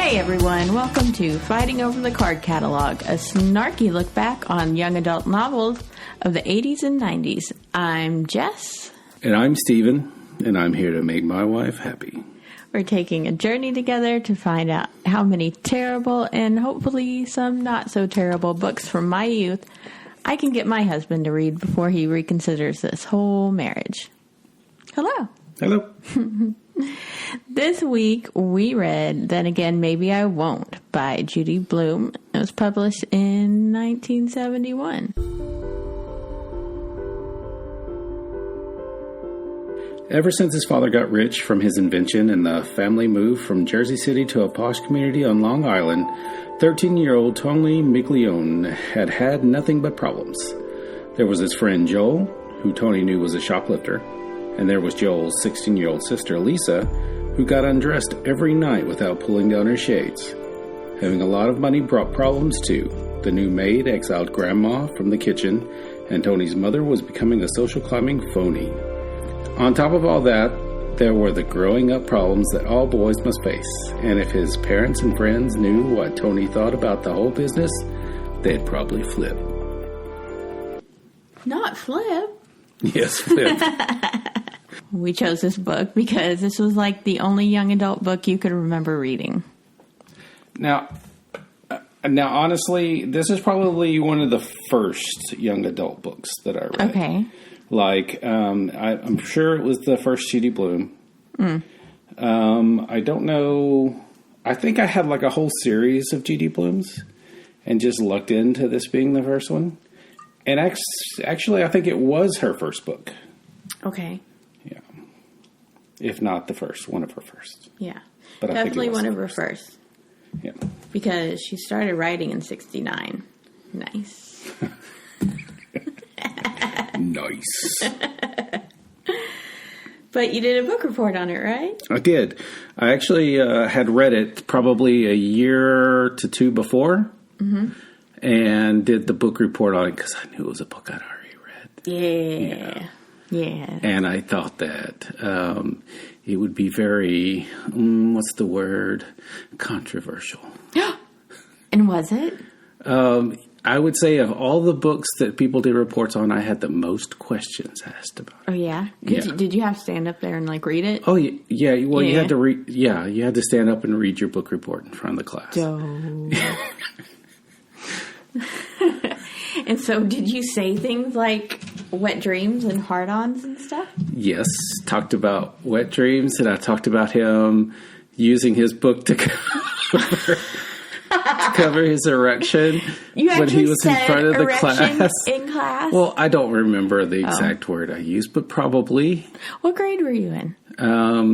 Hey everyone, welcome to Fighting Over the Card Catalog, a snarky look back on young adult novels of the 80s and 90s. I'm Jess. And I'm Steven, and I'm here to make my wife happy. We're taking a journey together to find out how many terrible and hopefully some not so terrible books from my youth I can get my husband to read before he reconsiders this whole marriage. Hello. Hello. This week we read Then Again Maybe I Won't by Judy Blume. It was published in 1971. Ever since his father got rich from his invention and the family moved from Jersey City to a posh community on Long Island, 13-year-old Tony Miglione had had nothing but problems. There was his friend Joel, who Tony knew was a shoplifter, and there was Joel's 16-year-old sister Lisa, who got undressed every night without pulling down her shades. Having a lot of money brought problems too. The new maid exiled Grandma from the kitchen, and Tony's mother was becoming a social climbing phony. On top of all that, there were the growing up problems that all boys must face, and if his parents and friends knew what Tony thought about the whole business, they'd probably flip. Not flip. Yes, flip. We chose this book because this was like the only young adult book you could remember reading. Now, honestly, this is probably one of the first young adult books that I read. Okay. Like, I'm sure it was the first Judy Blume. I don't know. I think I had like a whole series of Judy Blumes and just lucked into this being the first one. And actually, I think it was her first book. Okay. Yeah. If not the first, one of her first. Yeah. But definitely one of her first. Yeah. Because she started writing in 1969. Nice. Nice. But you did a book report on it, right? I did. I actually had read it probably a year to two before. Mm-hmm. And did the book report on it because I knew it was a book I'd already read. Yeah. And I thought that it would be very, what's the word? Controversial. And was it? I would say of all the books that people did reports on, I had the most questions asked about it. Oh, yeah? Yeah. Did you have to stand up there and, like, read it? Oh, yeah. Well, you had to read. Yeah, you had to stand up and read your book report in front of the class. And so did you say things like wet dreams and hard-ons and stuff? Yes. Talked about wet dreams, and I talked about him using his book to cover his erection when he was in front of the class. In class? Well, I don't remember the exact word I used, but probably. What grade were you in?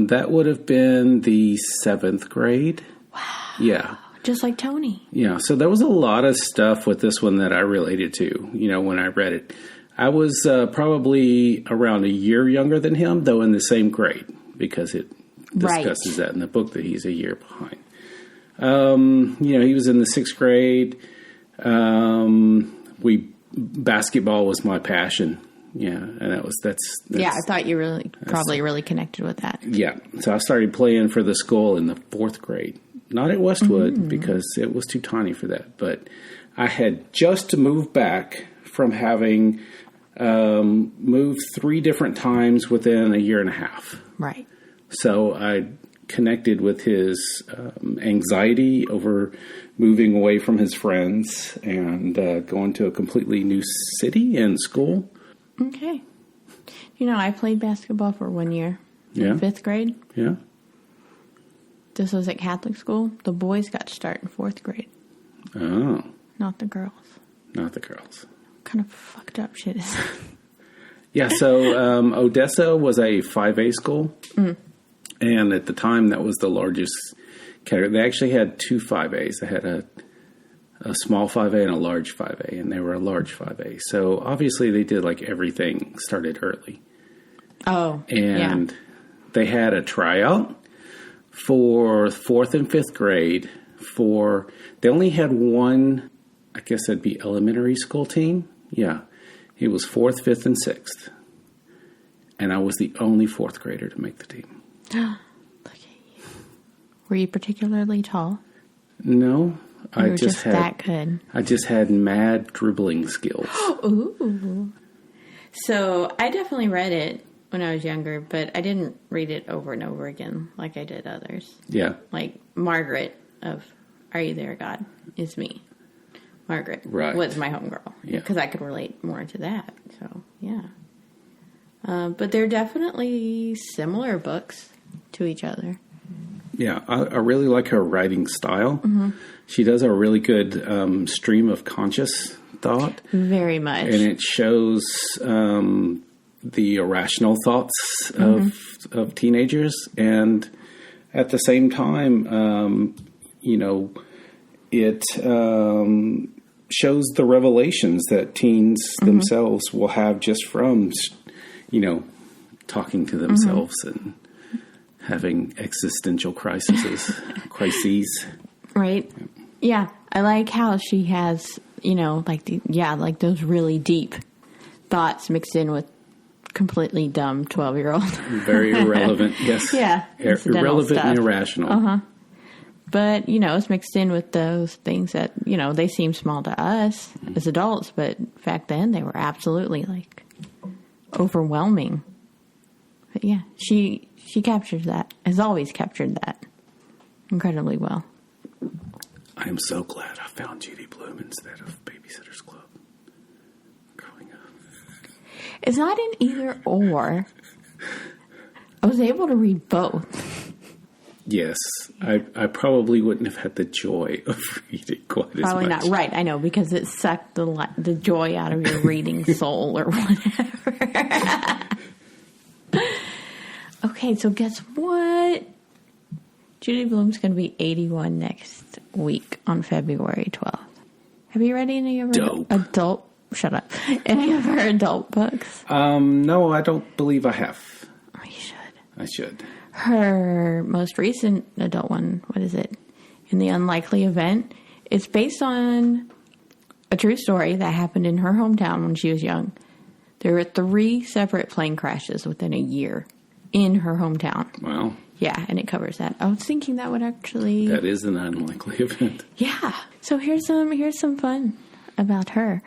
That would have been the 7th grade. Wow. Yeah. Just like Tony. Yeah, so there was a lot of stuff with this one that I related to, when I read it. I was probably around a year younger than him, though in the same grade, because it discusses that in the book that he's a year behind. He was in the 6th grade. Basketball was my passion. Yeah, and that's yeah, I thought you really connected with that. Yeah, so I started playing for the school in the 4th grade. Not at Westwood, because it was too tiny for that. But I had just moved back from having moved 3 different times within a year and a half. Right. So I connected with his anxiety over moving away from his friends and going to a completely new city and school. Okay. I played basketball for 1 year in 5th grade. Yeah. This was at Catholic school. The boys got to start in 4th grade. Oh. Not the girls. Not the girls. What kind of fucked up shit is that? Yeah, so Odessa was a 5A school. Mm. And at the time, that was the largest category. They actually had 2 5As. They had a small 5A and a large 5A, and they were a large 5A. So obviously they did like everything started early. Oh, and they had a tryout for 4th and 5th grade they only had one, I guess that'd be elementary school team. Yeah. It was 4th, 5th, and 6th. And I was the only 4th grader to make the team. Look at you. Were you particularly tall? No. I You're just that good. I just had mad dribbling skills. Ooh. So I definitely read it when I was younger, but I didn't read it over and over again like I did others. Yeah. Like Margaret of Are You There, God? Is me. Margaret was my homegirl. Yeah. Because I could relate more to that. So, yeah. But they're definitely similar books to each other. Yeah, I really like her writing style. Mm-hmm. She does a really good stream of conscious thought. Very much. And it shows the irrational thoughts of teenagers. And at the same time, it shows the revelations that teens themselves will have just from, talking to themselves and having existential crises. Right. Yeah. I like how she has, like those really deep thoughts mixed in with completely dumb 12-year-old. Very irrelevant. Yes. Yeah. Irrelevant and irrational. Uh-huh. But, it's mixed in with those things that, they seem small to us as adults, but back then they were absolutely overwhelming. But yeah, she captures that, has always captured that incredibly well. I am so glad I found Judy Blume instead of Babysitter's Club growing up. It's not an either or. I was able to read both. Yes, I probably wouldn't have had the joy of reading quite as much. Probably not. Right, I know, because it sucked the joy out of your reading soul or whatever. Okay, so guess what? Judy Blume's going to be 81 next week on February 12th. Have you read any of her any of her adult books? No, I don't believe I have. Oh, you should. I should. Her most recent adult one, what is it? In the Unlikely Event. It's based on a true story that happened in her hometown when she was young. There were 3 separate plane crashes within a year in her hometown. Wow. Yeah, and it covers that. I was thinking that would actually... That is an unlikely event. Yeah. So here's some fun about her.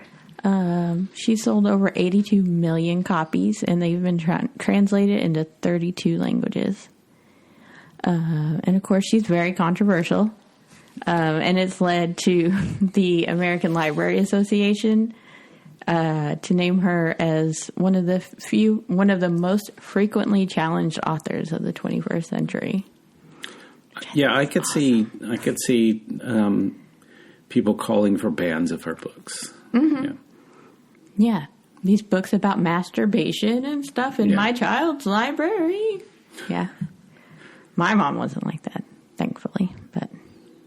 She sold over 82 million copies, and they've been translated into 32 languages. And of course, she's very controversial. And it's led to the American Library Association to name her as one of the most frequently challenged authors of the 21st century. Yeah, I could see people calling for bans of her books. Mm-hmm. Yeah, these books about masturbation and stuff in my child's library. Yeah, my mom wasn't like that, thankfully. But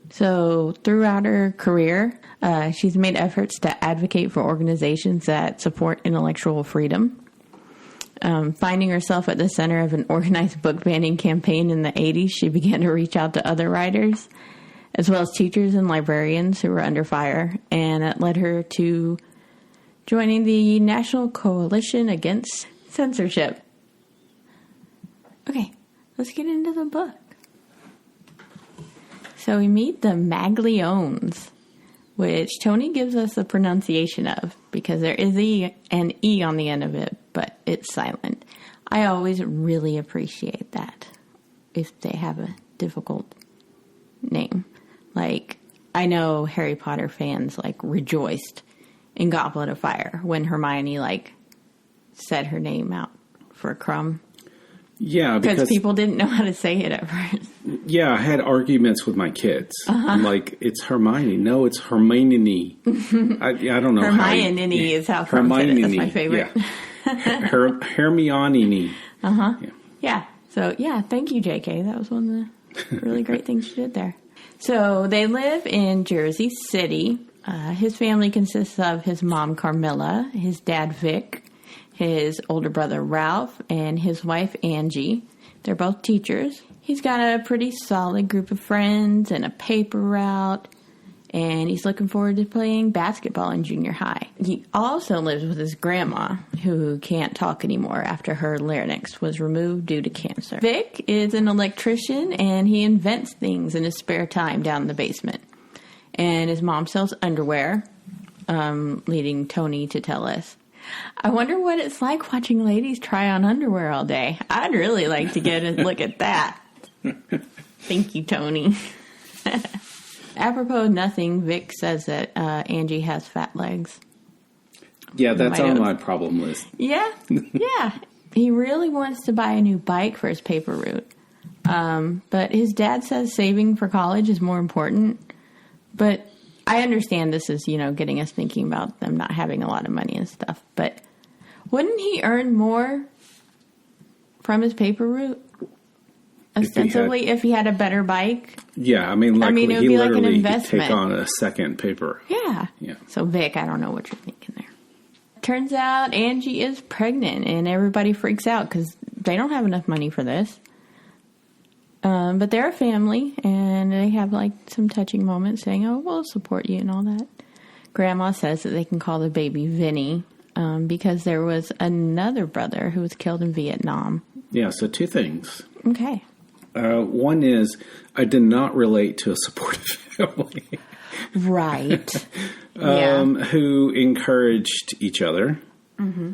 so throughout her career, she's made efforts to advocate for organizations that support intellectual freedom. Finding herself at the center of an organized book banning campaign in the 80s, she began to reach out to other writers, as well as teachers and librarians who were under fire, and it led her to joining the National Coalition Against Censorship. Okay, let's get into the book. So we meet the Magliones, which Tony gives us the pronunciation of, because there is an E on the end of it, but it's silent. I always really appreciate that if they have a difficult name. Like, I know Harry Potter fans, rejoiced in Goblet of Fire when Hermione, said her name out for a crumb. Yeah, because people didn't know how to say it at first. Yeah, I had arguments with my kids. I'm like, it's Hermione. No, it's Hermione. I don't know. Hermione is how Crumb said it. That's my favorite. Yeah. Hermione. Uh-huh. Yeah. So, yeah, thank you, JK. That was one of the really great things you did there. So, they live in Jersey City. His family consists of his mom, Carmilla, his dad, Vic, his older brother, Ralph, and his wife, Angie. They're both teachers. He's got a pretty solid group of friends and a paper route, and he's looking forward to playing basketball in junior high. He also lives with his grandma, who can't talk anymore after her larynx was removed due to cancer. Vic is an electrician, and he invents things in his spare time down in the basement. and his mom sells underwear, leading Tony to tell us, I wonder what it's like watching ladies try on underwear all day. I'd really like to get a look at that. Thank you, Tony. Apropos of nothing, Vic says that Angie has fat legs. Yeah, that's on my problem list. Yeah, yeah. He really wants to buy a new bike for his paper route. But his dad says saving for college is more important. But I understand this is, getting us thinking about them not having a lot of money and stuff. But wouldn't he earn more from his paper route? Ostensibly, if he had a better bike? Yeah, I mean, it would be like an could investment. take on a second paper. Yeah. So, Vic, I don't know what you're thinking there. Turns out Angie is pregnant, and everybody freaks out because they don't have enough money for this. But they're a family, and they have, some touching moments saying, oh, we'll support you and all that. Grandma says that they can call the baby Vinny because there was another brother who was killed in Vietnam. Yeah, so two things. Okay. One is I did not relate to a supportive family. Right. Who encouraged each other. Mm-hmm.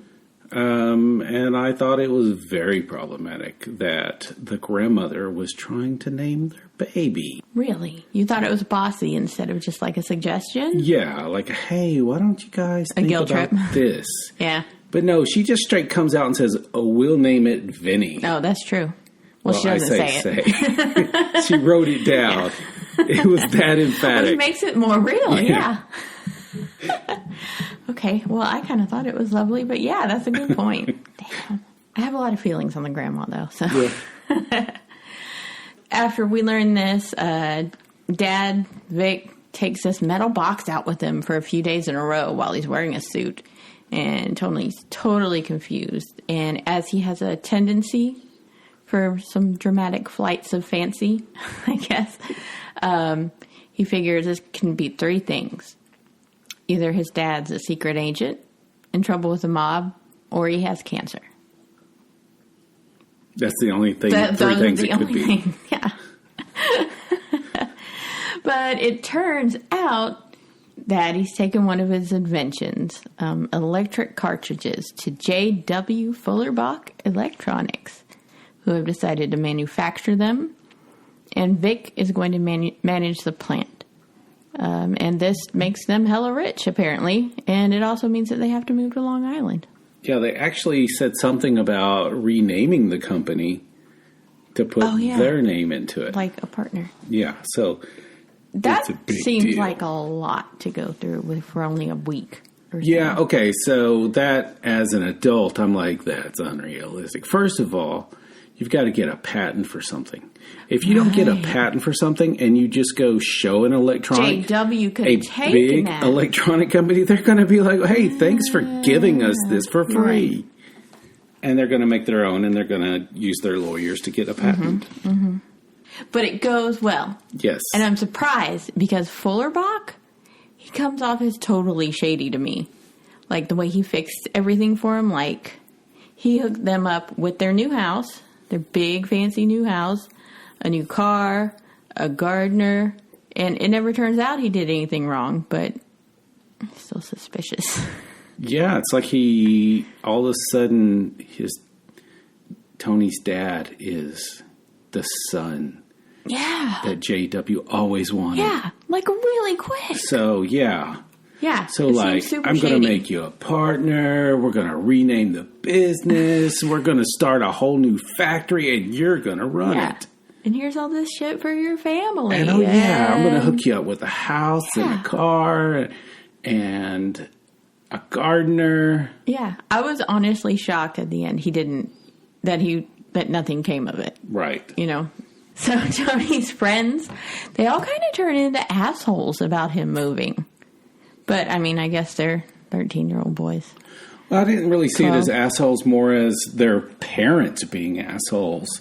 And I thought it was very problematic that the grandmother was trying to name their baby. Really? You thought it was bossy instead of just a suggestion? Yeah, hey, why don't you guys think about trip. this? Yeah. But no, she just straight comes out and says, oh, we'll name it Vinny. Oh, that's true. Well, she doesn't say it. She wrote it down. Yeah. It was that emphatic. Which makes it more real, yeah. Okay, well, I kind of thought it was lovely, but yeah, that's a good point. Damn. I have a lot of feelings on the grandma, though. So yeah. After we learn this, Dad, Vic, takes this metal box out with him for a few days in a row while he's wearing a suit. And Tony's totally confused. And as he has a tendency for some dramatic flights of fancy, I guess, he figures this can be three things. Either his dad's a secret agent, in trouble with the mob, or he has cancer. That's the only thing, three things it could be. Yeah. But it turns out that he's taken one of his inventions, electric cartridges, to J.W. Fullerbach Electronics, who have decided to manufacture them. And Vic is going to manage the plant. And this makes them hella rich, apparently. And it also means that they have to move to Long Island. Yeah, they actually said something about renaming the company to put their name into it. Like a partner. Yeah, so that it's a big seems deal. like a lot to go through for only a week or so. Yeah, okay, so that, as an adult, I'm like, that's unrealistic. First of all, you've got to get a patent for something. If you don't get a patent for something and you just go show an electronic, JW could a take big that. electronic company, they're going to be like, hey, thanks for giving us this for free. Right. And they're going to make their own, and they're going to use their lawyers to get a patent. Mm-hmm. Mm-hmm. But it goes well. Yes. And I'm surprised because Fullerbach, he comes off as totally shady to me. Like the way he fixed everything for him, he hooked them up with their new house, their big fancy new house, a new car, a gardener, and it never turns out he did anything wrong, but it's still suspicious. Yeah, it's like he, all of a sudden, Tony's dad is the son. Yeah. That JW always wanted. Yeah, really quick. So, yeah. Yeah. So, I'm going to make you a partner. We're going to rename the business. We're going to start a whole new factory, and you're going to run it. And here's all this shit for your family. And I'm going to hook you up with a house and a car and a gardener. Yeah. I was honestly shocked at the end that nothing came of it. Right. So Tony's friends, they all kind of turn into assholes about him moving. But, I guess they're 13-year-old boys. Well, I didn't really see it as assholes, more as their parents being assholes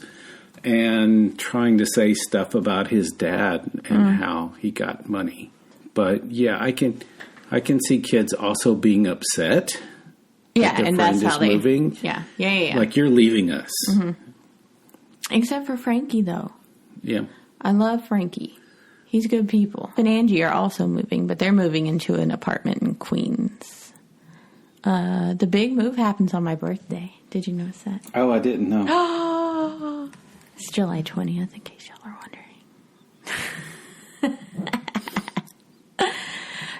and trying to say stuff about his dad and how he got money. But, yeah, I can see kids also being upset. Yeah, and that's how they... moving. Yeah. Like, you're leaving us. Mm-hmm. Except for Frankie, though. Yeah. I love Frankie. He's good people. And Angie are also moving, but they're moving into an apartment in Queens. The big move happens on my birthday. Did you notice that? Oh, I didn't know. Oh, it's July 20th, in case y'all are wondering.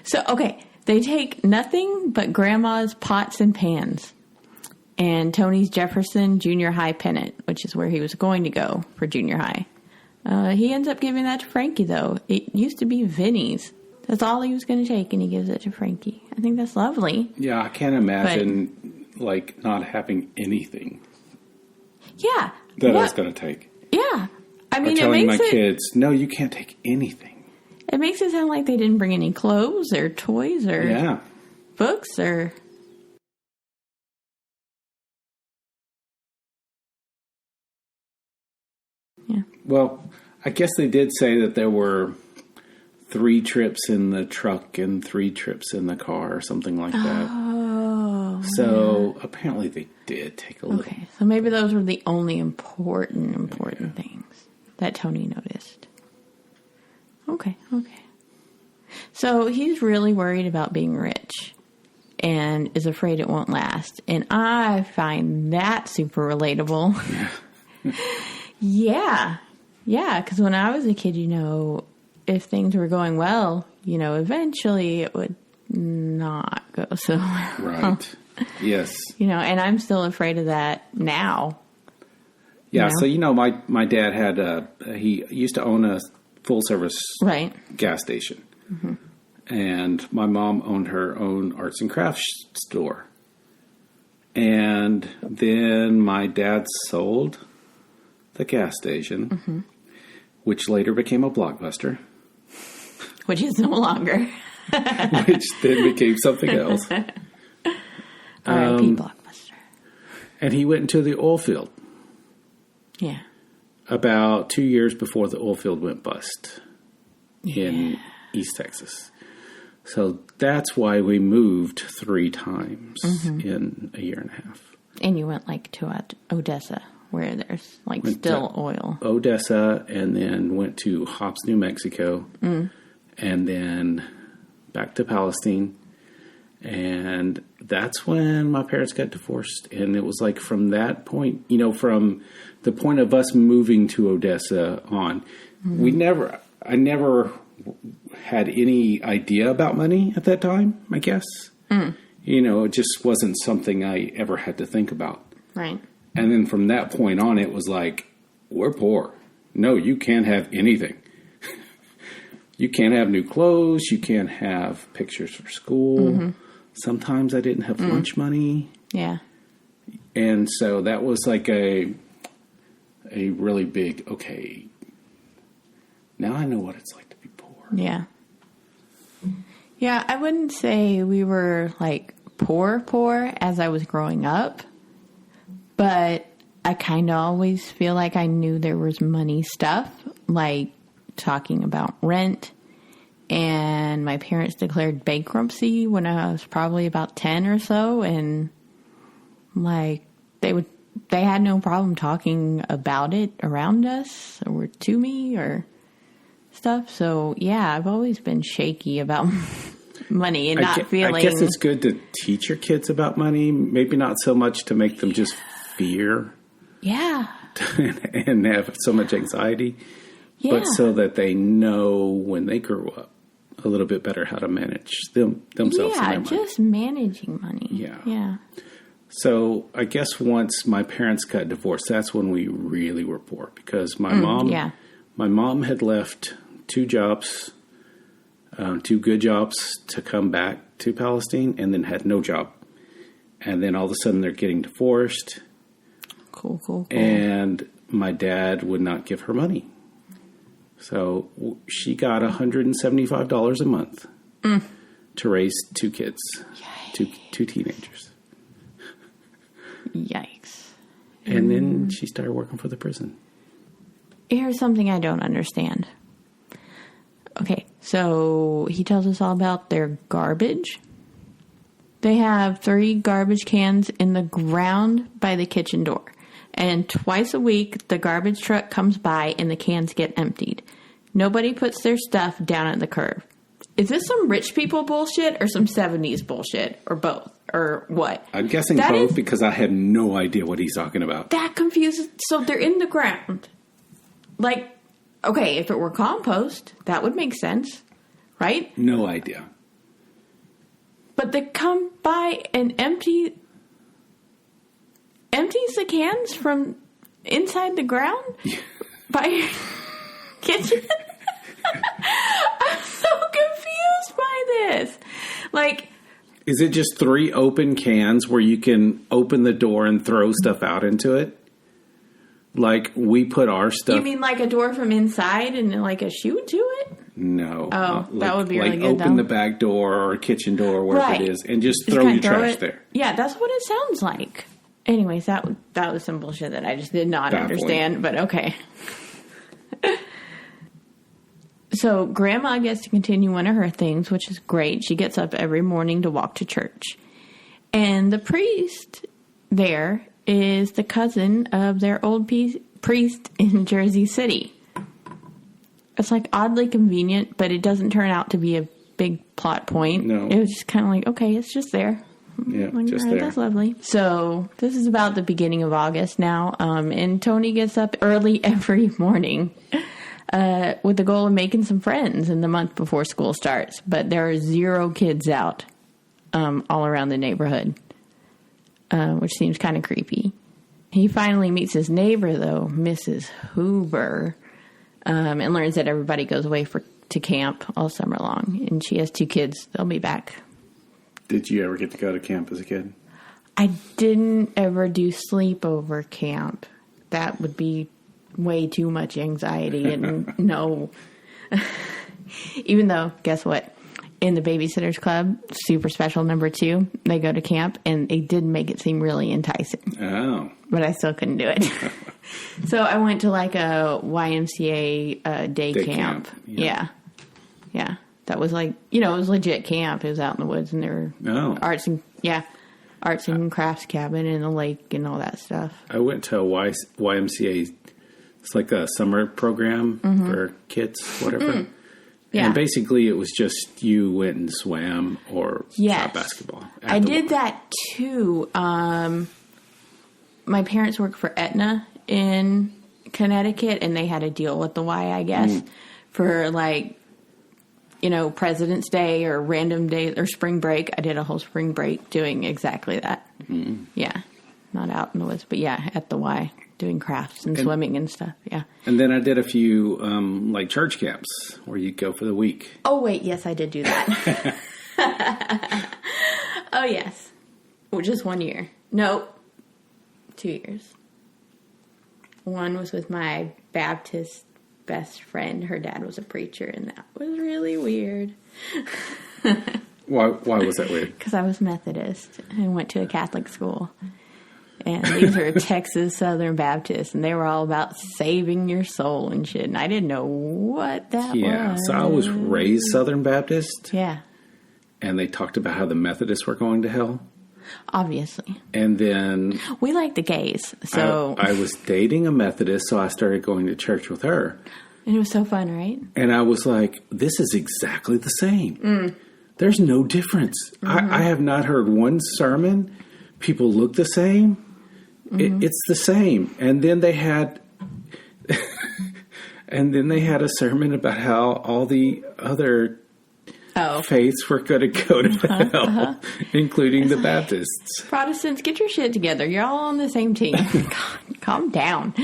So, okay, they take nothing but Grandma's pots and pans and Tony's Jefferson Junior High pennant, which is where he was going to go for junior high. He ends up giving that to Frankie, though. It used to be Vinny's. That's all he was going to take, and he gives it to Frankie. I think that's lovely. Yeah, I can't imagine, not having anything. Yeah. That I was going to take. Yeah. I mean, or telling my kids, no, you can't take anything. It makes it sound like they didn't bring any clothes or toys or books or... Yeah. Well, I guess they did say that there were 3 trips in the truck and 3 trips in the car or something like that. Oh. So apparently they did take a little. Okay, so maybe those were the only important things that Tony noticed. Okay. So he's really worried about being rich and is afraid it won't last. And I find that super relatable. Yeah. Yeah, because when I was a kid, if things were going well, eventually it would not go so well. Right. Yes. And I'm still afraid of that now. Yeah, so my dad had he used to own a full service gas station. Mm-hmm. And my mom owned her own arts and crafts store. And then my dad sold the gas station, which later became a Blockbuster. Which is no longer. Which then became something else. R.I.P. Blockbuster. And he went into the oil field. Yeah. About 2 years before the oil field went bust in East Texas. So that's why we moved 3 times in a year and a half. And you went to Odessa, where there's still oil. Odessa, and then went to Hobbs, New Mexico, and then back to Palestine. And that's when my parents got divorced. And it was from that point, from the point of us moving to Odessa on, I never had any idea about money at that time, I guess. It just wasn't something I ever had to think about. Right. And then from that point on, it was we're poor. No, you can't have anything. You can't have new clothes. You can't have pictures for school. Sometimes I didn't have lunch money. Yeah. And so that was a really big, okay, now I know what it's like to be poor. Yeah. Yeah, I wouldn't say we were poor as I was growing up. But I kind of always feel like I knew there was money stuff, talking about rent. And my parents declared bankruptcy when I was probably about 10 or so. And, they had no problem talking about it around us or to me or stuff. So, yeah, I've always been shaky about money and not feeling... I guess it's good to teach your kids about money. Maybe not so much to make them just... fear. Yeah. And have so much anxiety. Yeah. But so that they know when they grow up a little bit better how to manage themselves. Yeah, just managing money. Yeah. Yeah. So I guess once my parents got divorced, that's when we really were poor. Because my mom had left 2 jobs, 2 good jobs to come back to Palestine and then had no job. And then all of a sudden they're getting divorced. Cool. And my dad would not give her money. So she got $175 a month to raise 2 kids, two teenagers. Yikes. And then she started working for the prison. Here's something I don't understand. Okay, so he tells us all about their garbage. They have 3 garbage cans in the ground by the kitchen door. And twice a week, the garbage truck comes by and the cans get emptied. Nobody puts their stuff down at the curb. Is this some rich people bullshit or some 70s bullshit or both or what? I'm guessing both because I had no idea what he's talking about. That confuses. So they're in the ground. Like, okay, if it were compost, that would make sense, right? No idea. But they come by and empties the cans from inside the ground by your kitchen. I'm so confused by this. Like, is it just 3 open cans where you can open the door and throw stuff out into it? Like we put our stuff. You mean like a door from inside and like a chute to it? No. Oh, that would be really good. Open the back door or kitchen door, wherever it is, and just throw your trash there. Yeah, that's what it sounds like. Anyways, that was some bullshit that I just did not understand, but okay. So Grandma gets to continue one of her things, which is great. She gets up every morning to walk to church. And the priest there is the cousin of their old priest in Jersey City. It's like oddly convenient, but it doesn't turn out to be a big plot point. No. It was just kind of like, okay, it's just there. Yeah, like, just right, there. That's lovely. So this is about the beginning of August now. And Tony gets up early every morning with the goal of making some friends in the month before school starts. But there are 0 kids out all around the neighborhood, which seems kind of creepy. He finally meets his neighbor, though, Mrs. Hoover, and learns that everybody goes away to camp all summer long. And she has 2 kids. They'll be back. Did you ever get to go to camp as a kid? I didn't ever do sleepover camp. That would be way too much anxiety. And no. Even though, guess what? In the Babysitters Club, super special number 2, they go to camp, and they did make it seem really enticing. Oh. But I still couldn't do it. So I went to like a YMCA day camp. Yeah. That was like, it was legit camp. It was out in the woods, and there were arts and crafts cabin and a lake and all that stuff. I went to a YMCA. It's like a summer program for kids, whatever. Yeah. And basically, it was just you went and swam or shot basketball. I did that too. My parents worked for Aetna in Connecticut, and they had a deal with the Y, I guess, for like, President's Day or random day or spring break. I did a whole spring break doing exactly that. Yeah. Not out in the woods, but yeah, at the Y, doing crafts and swimming and stuff. Yeah. And then I did a few like church camps where you go for the week. Oh, wait. Yes, I did do that. Oh, yes. Well, just 1 year. Nope. 2 years. One was with my Baptist best friend. Her dad was a preacher, and that was really weird. Why was that weird? Because I was Methodist and went to a Catholic school. And these are Texas Southern Baptists, and they were all about saving your soul and shit. And I didn't know what that was. Yeah, so I was raised Southern Baptist. Yeah. And they talked about how the Methodists were going to hell. Obviously. And then... we like the gays, so... I was dating a Methodist, so I started going to church with her. And it was so fun, right? And I was like, this is exactly the same. There's no difference. I have not heard one sermon. People look the same. It's the same. And then they had... a sermon about how all the other... faiths were going to go to hell, including the Baptists. Protestants, get your shit together. You're all on the same team. God, calm down.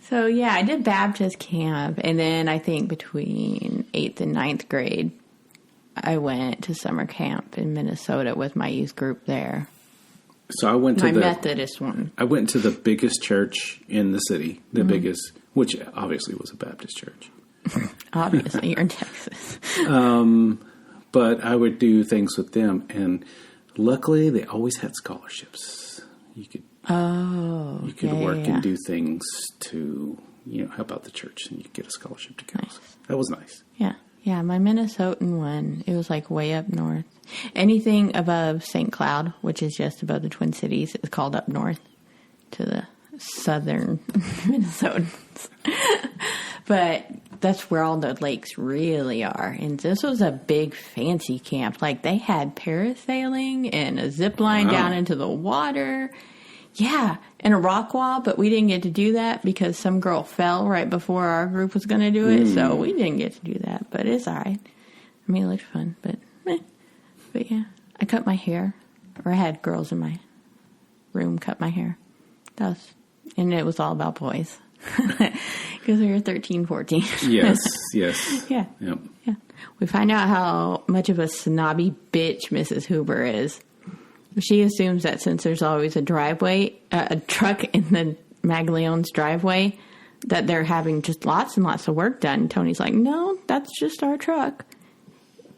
So, yeah, I did Baptist camp. And then I think between 8th and 9th grade, I went to summer camp in Minnesota with my youth group there. So I went to my Methodist one. I went to the biggest church in the city, the biggest, which obviously was a Baptist church. Obviously, you're in Texas. But I would do things with them, and luckily they always had scholarships. You could work and do things to help out the church, and you could get a scholarship to go. Nice. So that was nice. Yeah. My Minnesotan one, it was like way up north. Anything above St. Cloud, which is just above the Twin Cities, is called up north to the southern Minnesotans. But that's where all the lakes really are. And this was a big fancy camp. Like they had parasailing and a zip line down into the water. Yeah, and a rock wall, but we didn't get to do that because some girl fell right before our group was going to do it, so we didn't get to do that, but it's all right. I mean, it looked fun, but yeah. I cut my hair, or I had girls in my room cut my hair. And it was all about boys, because we were 13, 14. Yes. Yeah. Yep. Yeah. We find out how much of a snobby bitch Mrs. Huber is. She assumes that since there's always a truck in the Magliano's driveway, that they're having just lots and lots of work done. Tony's like, no, that's just our truck.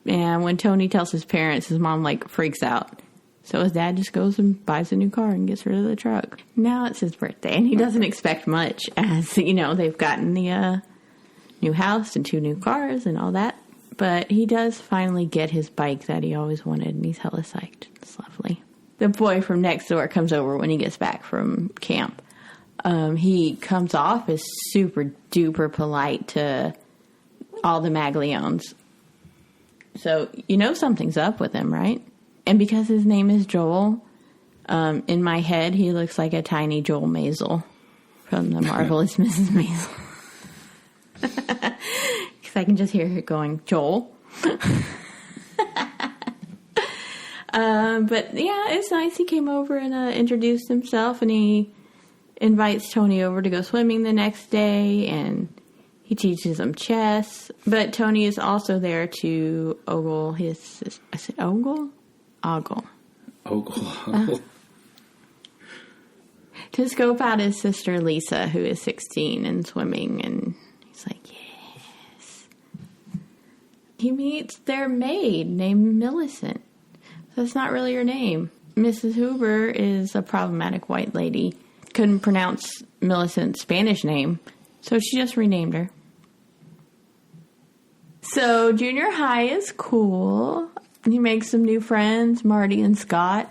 And when Tony tells his parents, his mom, freaks out. So his dad just goes and buys a new car and gets rid of the truck. Now it's his birthday, and he doesn't expect much, as, they've gotten the new house and 2 new cars and all that. But he does finally get his bike that he always wanted, and he's hella psyched. It's lovely. The boy from next door comes over when he gets back from camp. He comes off as super duper polite to all the Magliones. So something's up with him, right? And because his name is Joel, in my head, he looks like a tiny Joel Maisel from The Marvelous Mrs. Maisel. Because I can just hear it going, Joel. But yeah, it's nice. He came over and introduced himself, and he invites Tony over to go swimming the next day, and he teaches him chess. But Tony is also there to ogle his sister. I said ogle? Ogle. Ogle. To scope out his sister Lisa, who is 16 and swimming, and he's like, yes. He meets their maid named Millicent. That's not really her name. Mrs. Huber is a problematic white lady. Couldn't pronounce Millicent's Spanish name, so she just renamed her. So junior high is cool. He makes some new friends, Marty and Scott.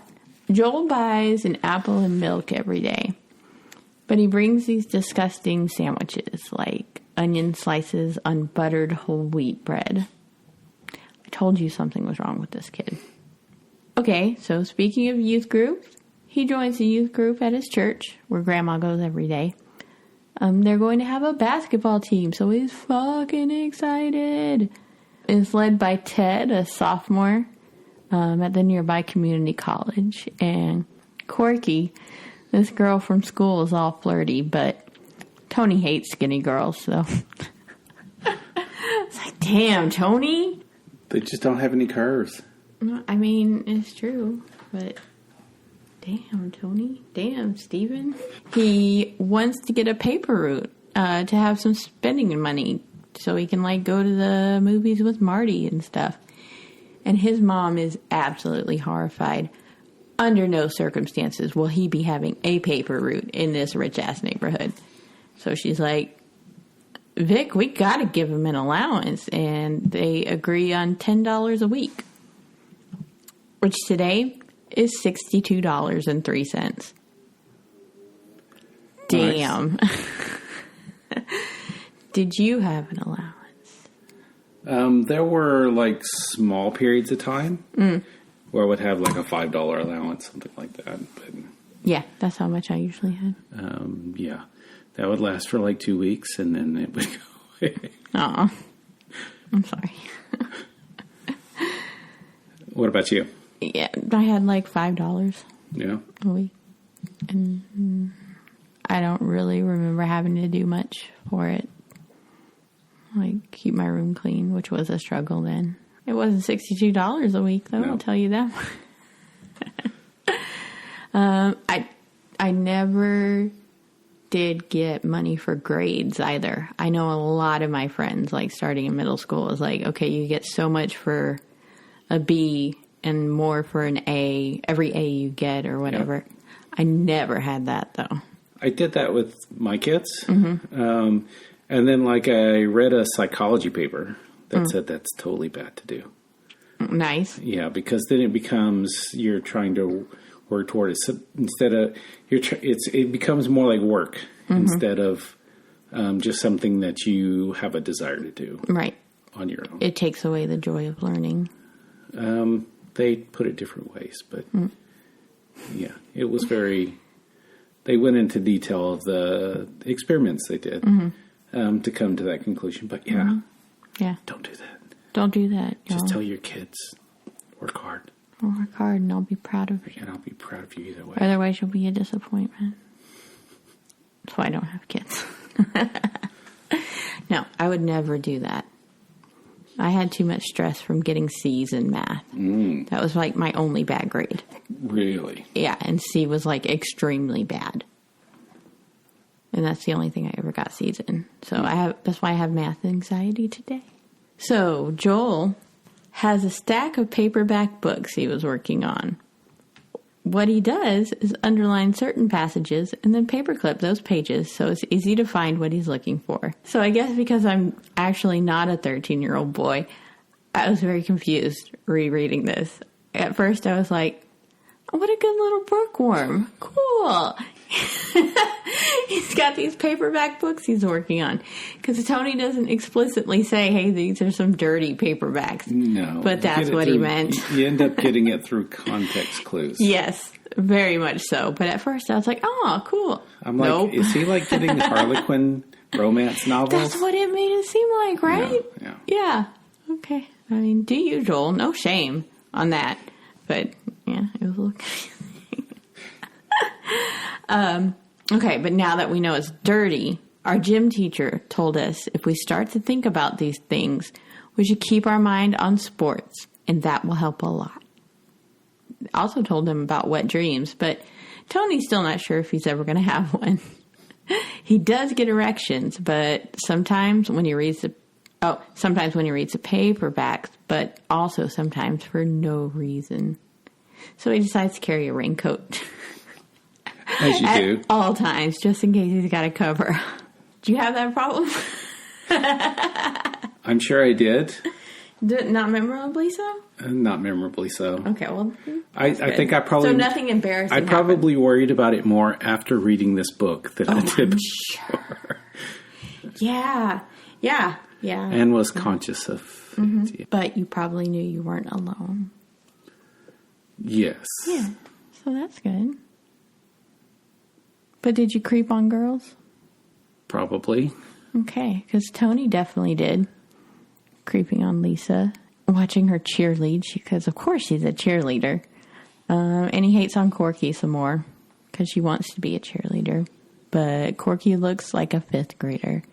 Joel buys an apple and milk every day, but he brings these disgusting sandwiches like onion slices on buttered whole wheat bread. I told you something was wrong with this kid. Okay, so speaking of youth groups, he joins a youth group at his church, where Grandma goes every day. They're going to have a basketball team, so he's fucking excited. It's led by Ted, a sophomore, at the nearby community college. And Corky, this girl from school, is all flirty, but Tony hates skinny girls, so... It's like, damn, Tony? They just don't have any curves. I mean, it's true, but damn, Tony. Damn, Steven. He wants to get a paper route to have some spending money so he can, go to the movies with Marty and stuff. And his mom is absolutely horrified. Under no circumstances will he be having a paper route in this rich-ass neighborhood. So she's like, Vic, we gotta give him an allowance. And they agree on $10 a week, which today is $62.03. Damn. Nice. Did you have an allowance? There were small periods of time where I would have a $5 allowance, something like that. But yeah, that's how much I usually had. Yeah, that would last for 2 weeks, and then it would go away. Aw, I'm sorry. What about you? Yeah, I had $5 Yeah. a week. And I don't really remember having to do much for it. Keep my room clean, which was a struggle then. It wasn't $62 a week, though, no. I'll tell you that. I never did get money for grades either. I know a lot of my friends, starting in middle school, is okay, you get so much for a B and more for an A, every A you get or whatever. Yeah. I never had that, though. I did that with my kids. Mm-hmm. And then, I read a psychology paper that said that's totally bad to do. Nice. Yeah, because then it becomes you're trying to work toward it. So instead of it becomes more like work instead of just something that you have a desire to do. Right. On your own. It takes away the joy of learning. They put it different ways, but yeah, it was very... They went into detail of the experiments they did to come to that conclusion. But yeah, don't do that. Don't do that. Just tell your kids, work hard. Work hard and I'll be proud of you. And I'll be proud of you either way. Otherwise you'll be a disappointment. That's why I don't have kids. No, I would never do that. I had too much stress from getting C's in math. That was like my only bad grade. Really? Yeah, and C was like extremely bad. And that's the only thing I ever got C's in. So that's why I have math anxiety today. So Joel has a stack of paperback books he was working on. What he does is underline certain passages and then paperclip those pages so it's easy to find what he's looking for. So I guess because I'm actually not a 13-year-old boy, I was very confused rereading this. At first I was like, oh, what a good little bookworm. Cool. He's got these paperback books he's working on. Because Tony doesn't explicitly say, hey, these are some dirty paperbacks. No. But that's what he meant. You end up getting it through context clues. Yes, very much so. But at first I was like, oh, cool. I'm like, nope. Is he like getting Harlequin romance novels? That's what it made it seem like, right? Yeah. Okay. I mean, do you, Joel? No shame on that. But, yeah, it was a little okay, but now that we know it's dirty, our gym teacher told us if we start to think about these things, we should keep our mind on sports, and that will help a lot. Also told him about wet dreams, but Tony's still not sure if he's ever going to have one. He does get erections, but sometimes when he reads the paperbacks, but also sometimes for no reason. So he decides to carry a raincoat. As you do. At all times, just in case he's got a cover. Do you have that problem? I'm sure I did. Not memorably so? Not memorably so. Okay, well, I think I probably... So nothing embarrassing I probably worried about it more after reading this book than I did before. Yeah. And was conscious of it. But you probably knew you weren't alone. Yes. Yeah, so that's good. But did you creep on girls? Probably. Okay, because Tony definitely did. Creeping on Lisa. Watching her cheerlead, because of course she's a cheerleader. And he hates on Corky some more, because she wants to be a cheerleader. But Corky looks like a 5th grader.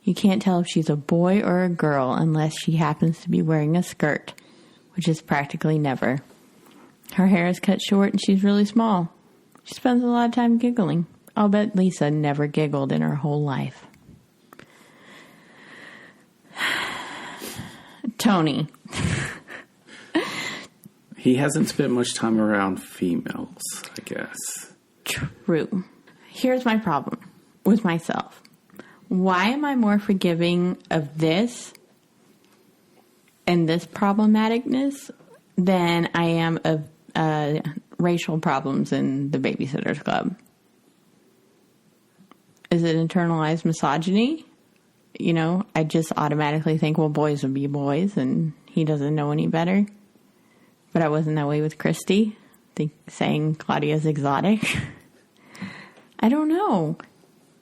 You can't tell if she's a boy or a girl unless she happens to be wearing a skirt, which is practically never. Her hair is cut short and she's really small. She spends a lot of time giggling. I'll bet Lisa never giggled in her whole life. Tony. He hasn't spent much time around females, I guess. True. Here's my problem with myself. Why am I more forgiving of this and this problematicness than I am of racial problems in the Babysitters Club? Is it internalized misogyny? You know, I just automatically think, well, boys would be boys, and he doesn't know any better. But I wasn't that way with Christy, saying Claudia's exotic. I don't know.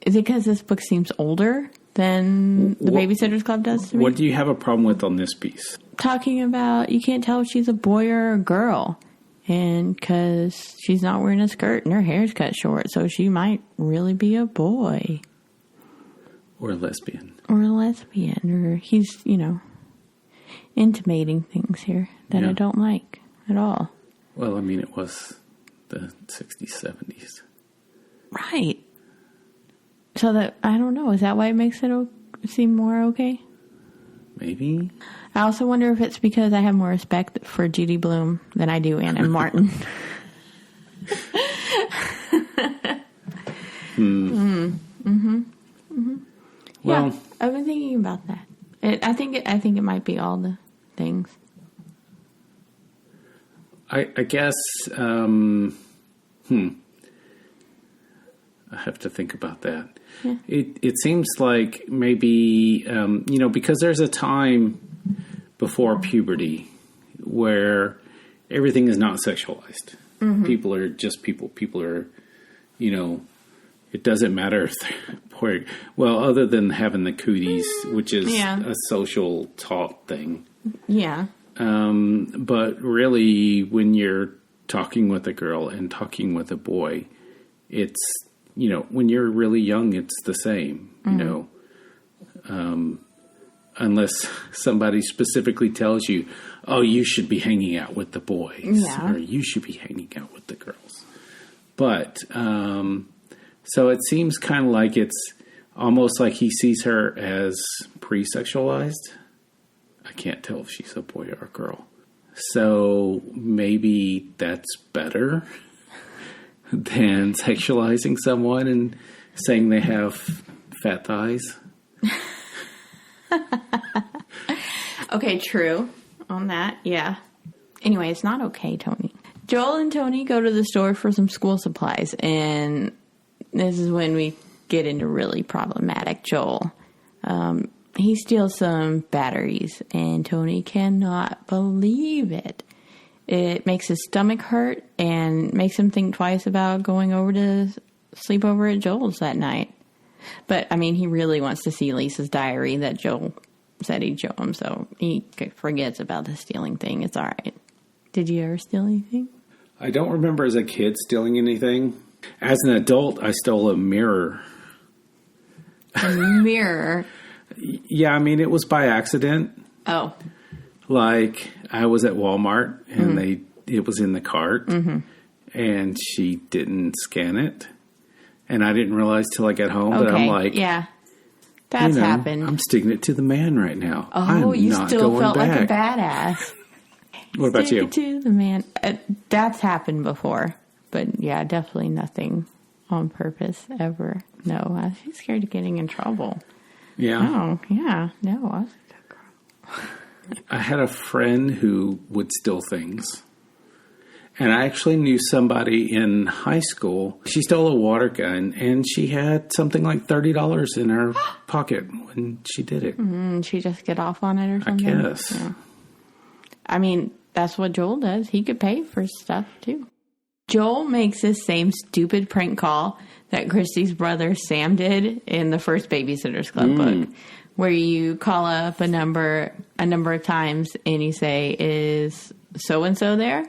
Is it because this book seems older than the Babysitters Club does to me? What do you have a problem with on this piece? Talking about you can't tell if she's a boy or a girl. And because she's not wearing a skirt and her hair's cut short, so she might really be a boy. Or a lesbian. Or a lesbian. Or he's, intimating things here that I don't like at all. Well, I mean, it was the 60s, 70s. Right. So that, I don't know, is that why it makes it seem more okay? Maybe. I also wonder if it's because I have more respect for Judy Blume than I do Anna Martin. Well, yeah, I've been thinking about that. I think it might be all the things. I guess, I have to think about that. Yeah. It seems like maybe, because there's a time before puberty where everything is not sexualized. Mm-hmm. People are just people. People are, it doesn't matter if they're, well, other than having the cooties, which is a social talk thing. Yeah. But really, when you're talking with a girl and talking with a boy, it's, when you're really young, it's the same, unless somebody specifically tells you, oh, you should be hanging out with the boys or you should be hanging out with the girls. But, so it seems kind of like it's almost like he sees her as pre-sexualized. I can't tell if she's a boy or a girl. So maybe that's better than sexualizing someone and saying they have fat thighs. Okay, true on that. Yeah. Anyway, it's not okay, Tony. Joel and Tony go to the store for some school supplies, and this is when we get into really problematic Joel. He steals some batteries, and Tony cannot believe it. It makes his stomach hurt and makes him think twice about going over to sleep over at Joel's that night. But, he really wants to see Lisa's diary that Joel said he'd show him, so he forgets about the stealing thing. It's all right. Did you ever steal anything? I don't remember as a kid stealing anything. As an adult, I stole a mirror. A mirror? Yeah, it was by accident. Oh. Like, I was at Walmart, and it was in the cart, and she didn't scan it. And I didn't realize till I got home, but I'm like... Yeah, that's happened. I'm sticking it to the man right now. Oh, you still felt like a badass. What about you? Stick it to the man. That's happened before. But, yeah, definitely nothing on purpose ever. No, I was scared of getting in trouble. Yeah. Oh, yeah. No, I was a good girl. I had a friend who would steal things. And I actually knew somebody in high school. She stole a water gun, and she had something like $30 in her pocket when she did it. She just get off on it or something? I guess. Yeah. That's what Joel does. He could pay for stuff, too. Joel makes this same stupid prank call that Christy's brother Sam did in the first Babysitter's Club book, where you call up a number of times and you say, is so-and-so there?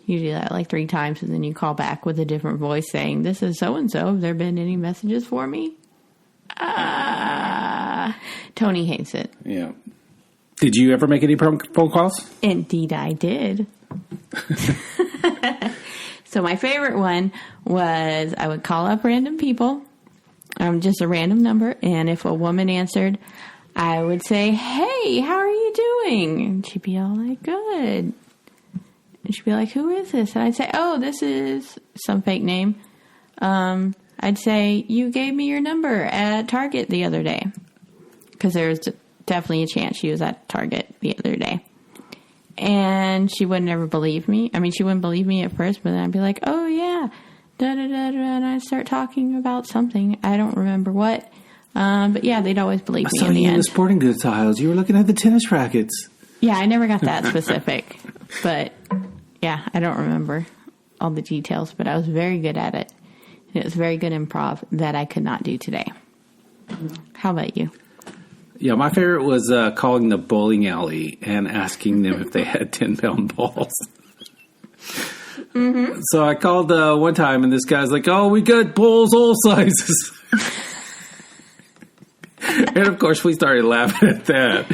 You do that like 3 times, and then you call back with a different voice saying, this is so-and-so. Have there been any messages for me? Tony hates it. Yeah. Did you ever make any phone calls? Indeed, I did. So my favorite one was I would call up random people, just a random number, and if a woman answered, I would say, hey, how are you doing? And she'd be all like, good. And she'd be like, who is this? And I'd say, oh, this is some fake name. I'd say, you gave me your number at Target the other day. Because there's definitely a chance she was at Target the other day. And she would never believe me. She wouldn't believe me at first, but then I'd be like, oh, yeah. Da-da-da-da. And I'd start talking about something. I don't remember what. But, yeah, they'd always believe me in the end. I saw you in the sporting goods aisles. You were looking at the tennis rackets. Yeah, I never got that specific. But, yeah, I don't remember all the details. But I was very good at it. And it was very good improv that I could not do today. How about you? Yeah, my favorite was calling the bowling alley and asking them if they had 10-pound balls. Mm-hmm. So I called one time, and this guy's like, oh, we got balls all sizes. And, of course, we started laughing at that.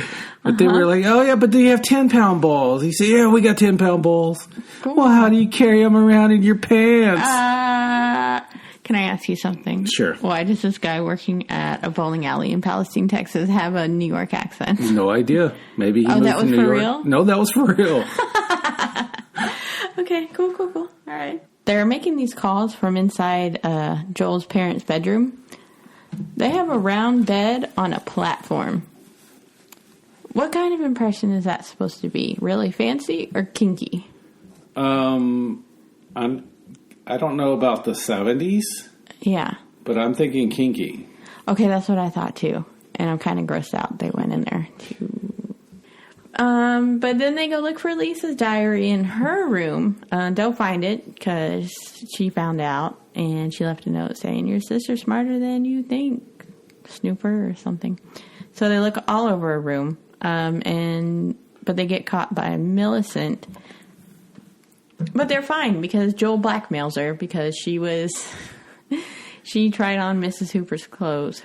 But they were like, oh, yeah, but do you have 10-pound balls? He said, yeah, we got 10-pound balls. Cool. Well, how do you carry them around in your pants? Can I ask you something? Sure. Why does this guy working at a bowling alley in Palestine, Texas, have a New York accent? No idea. Maybe he moved to New York. Real? No, that was for real. Okay, cool. All right. They're making these calls from inside Joel's parents' bedroom. They have a round bed on a platform. What kind of impression is that supposed to be? Really fancy or kinky? I don't know about the 70s. Yeah. But I'm thinking kinky. Okay, that's what I thought too. And I'm kind of grossed out they went in there too. But then they go look for Lisa's diary in her room. Don't find it because she found out and she left a note saying, "Your sister's smarter than you think, snooper," or something. So they look all over her room, but they get caught by Millicent. But they're fine because Joel blackmails her because she tried on Mrs. Hooper's clothes,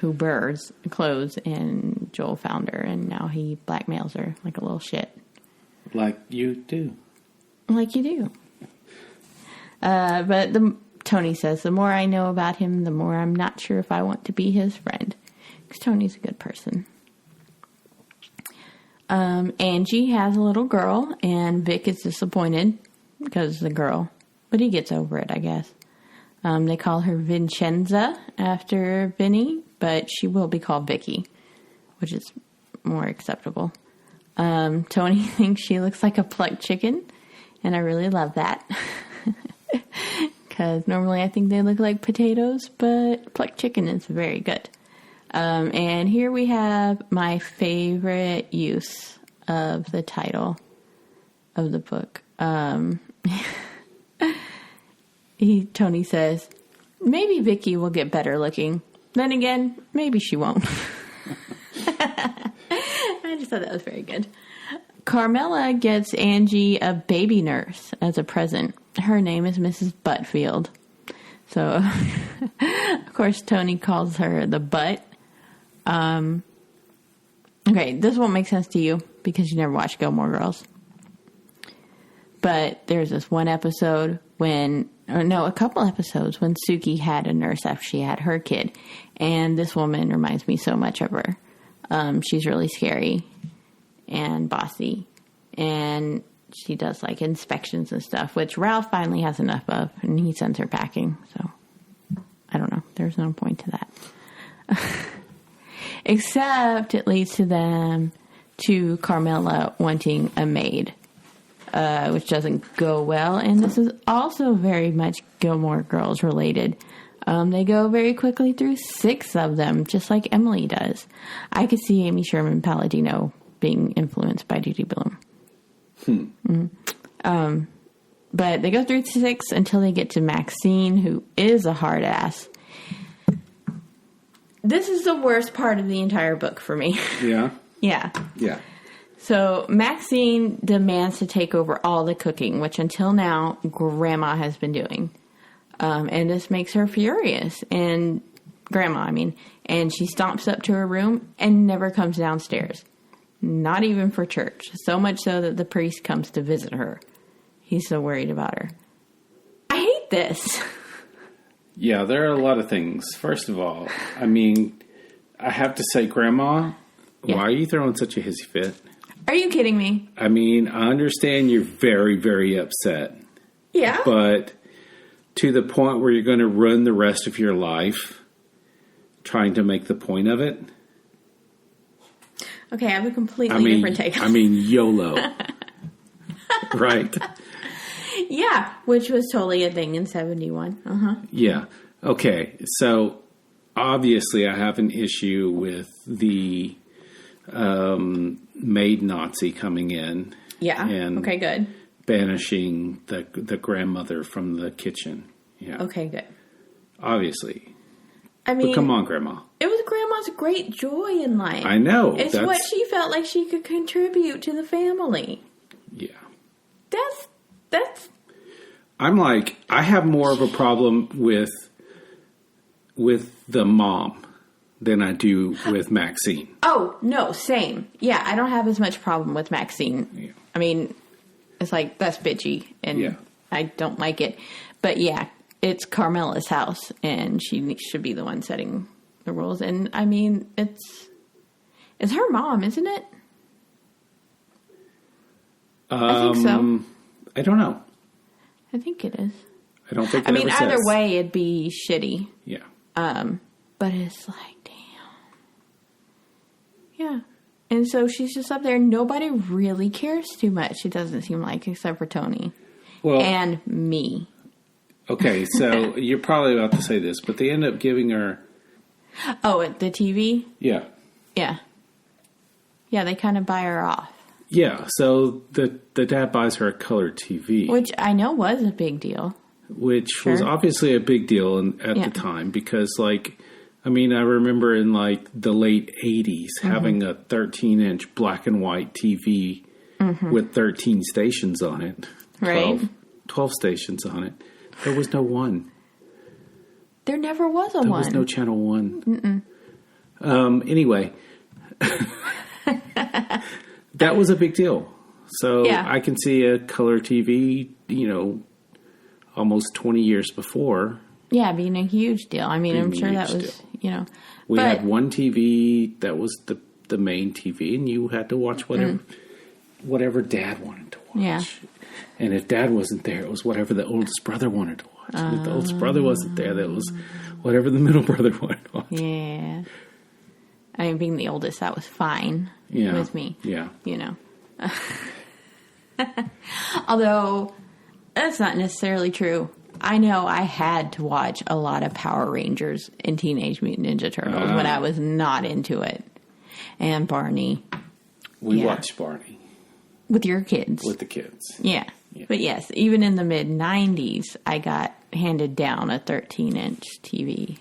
and Joel found her, and now he blackmails her like a little shit. Like you do. Like you do. But Tony says, the more I know about him, the more I'm not sure if I want to be his friend. Because Tony's a good person. Angie has a little girl, and Vic is disappointed because of the girl. But he gets over it, I guess. They call her Vincenza after Vinny, but she will be called Vicky, which is more acceptable. Tony thinks she looks like a plucked chicken, and I really love that. Because normally I think they look like potatoes, but plucked chicken is very good. And here we have my favorite use of the title of the book. Tony says, maybe Vicky will get better looking. Then again, maybe she won't. I just thought that was very good. Carmela gets Angie a baby nurse as a present. Her name is Mrs. Buttfield. So, of course, Tony calls her the Butt. Okay, this won't make sense to you because you never watched Gilmore Girls. But there's this one episode a couple episodes when Suki had a nurse after she had her kid. And this woman reminds me so much of her. She's really scary and bossy. And she does like inspections and stuff, which Ralph finally has enough of. And he sends her packing. So, I don't know. There's no point to that. Except it leads to Carmela wanting a maid. Which doesn't go well. And this is also very much Gilmore Girls related. They go very quickly through 6 of them, just like Emily does. I could see Amy Sherman Palladino being influenced by Judy Blume. But they go through 6 until they get to Maxine, who is a hard ass. This is the worst part of the entire book for me. Yeah? Yeah. Yeah. So Maxine demands to take over all the cooking, which until now, Grandma has been doing. And this makes her furious. And she stomps up to her room and never comes downstairs. Not even for church. So much so that the priest comes to visit her. He's so worried about her. I hate this. Yeah, there are a lot of things. First of all, I have to say, Grandma, why are you throwing such a hissy fit? Are you kidding me? I understand you're very, very upset. Yeah. But to the point where you're going to ruin the rest of your life trying to make the point of it. Okay, I have a completely different take on YOLO. Right. Yeah, which was totally a thing in 71. Uh-huh. Yeah. Okay, so obviously I have an issue with the maid Nazi coming in. Yeah. And okay, good. banishing the grandmother from the kitchen. Yeah. Okay, good. Obviously. But come on, Grandma. It was Grandma's great joy in life. I know. It's what she felt like she could contribute to the family. Yeah. That's... I have more of a problem with the mom than I do with Maxine. Oh, no, same. Yeah, I don't have as much problem with Maxine. Yeah. It's like, that's bitchy, and I don't like it. But yeah, it's Carmela's house, and she should be the one setting the rules. And, it's her mom, isn't it? I think so. I don't know. I think it is. I don't think it ever either says. way, it'd be shitty. Yeah. But it's like, damn. Yeah. And so she's just up there. Nobody really cares too much, it doesn't seem like, except for Tony. Well, and me. Okay, so you're probably about to say this, but they end up giving her... Oh, at the TV? Yeah. Yeah. Yeah, they kind of buy her off. Yeah, so the dad buys her a color TV. Which I know was a big deal. Which was obviously a big deal at the time because, like, I mean, I remember in, like, the late 80s having a 13-inch black and white TV with 13 stations on it. 12 stations on it. There was no one. There never was a one. There was no channel 1. Anyway, that was a big deal. So I can see a color TV, almost 20 years before. Yeah, being a huge deal. I mean, I'm sure that was, We had one TV that was the main TV, and you had to watch whatever Dad wanted to watch. Yeah. And if Dad wasn't there, it was whatever the oldest brother wanted to watch. And if the oldest brother wasn't there, that was whatever the middle brother wanted to watch. Yeah. I mean, being the oldest, that was fine with me. Yeah. Although, that's not necessarily true. I know I had to watch a lot of Power Rangers and Teenage Mutant Ninja Turtles when I was not into it. And Barney. We watched Barney. With your kids. With the kids. Yeah. But yes, even in the mid-90s, I got handed down a 13-inch TV.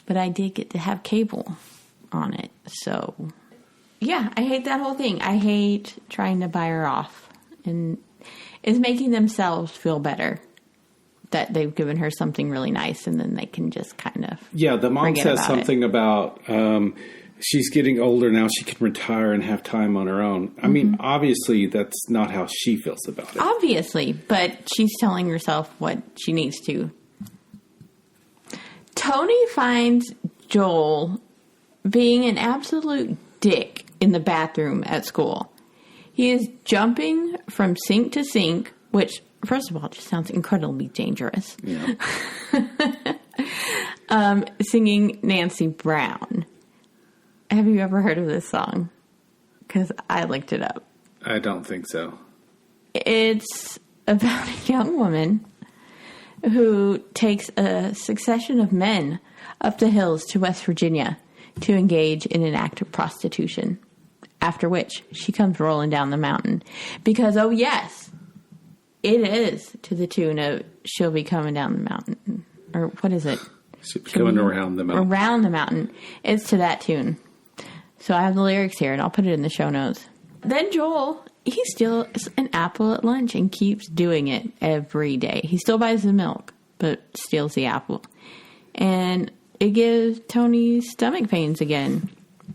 But I did get to have cable on it. So, yeah, I hate that whole thing. I hate trying to buy her off. And it's making themselves feel better that they've given her something really nice, and then they can just kind of the mom says something about she's getting older now, she can retire and have time on her own. I mean, obviously that's not how she feels about it. Obviously, but she's telling herself what she needs to. Tony finds Joel being an absolute dick in the bathroom at school. He is jumping from sink to sink, which, first of all, just sounds incredibly dangerous. Yeah. Singing Nancy Brown. Have you ever heard of this song? Because I looked it up. I don't think so. It's about a young woman who takes a succession of men up the hills to West Virginia to engage in an act of prostitution. After which, she comes rolling down the mountain. Because, oh yes, it is to the tune of She'll Be Coming Down the Mountain. Or what is it? She'll be coming around the mountain. Around the mountain. It's to that tune. So I have the lyrics here, and I'll put it in the show notes. Then Joel, he steals an apple at lunch and keeps doing it every day. He still buys the milk, but steals the apple. And it gives Tony stomach pains again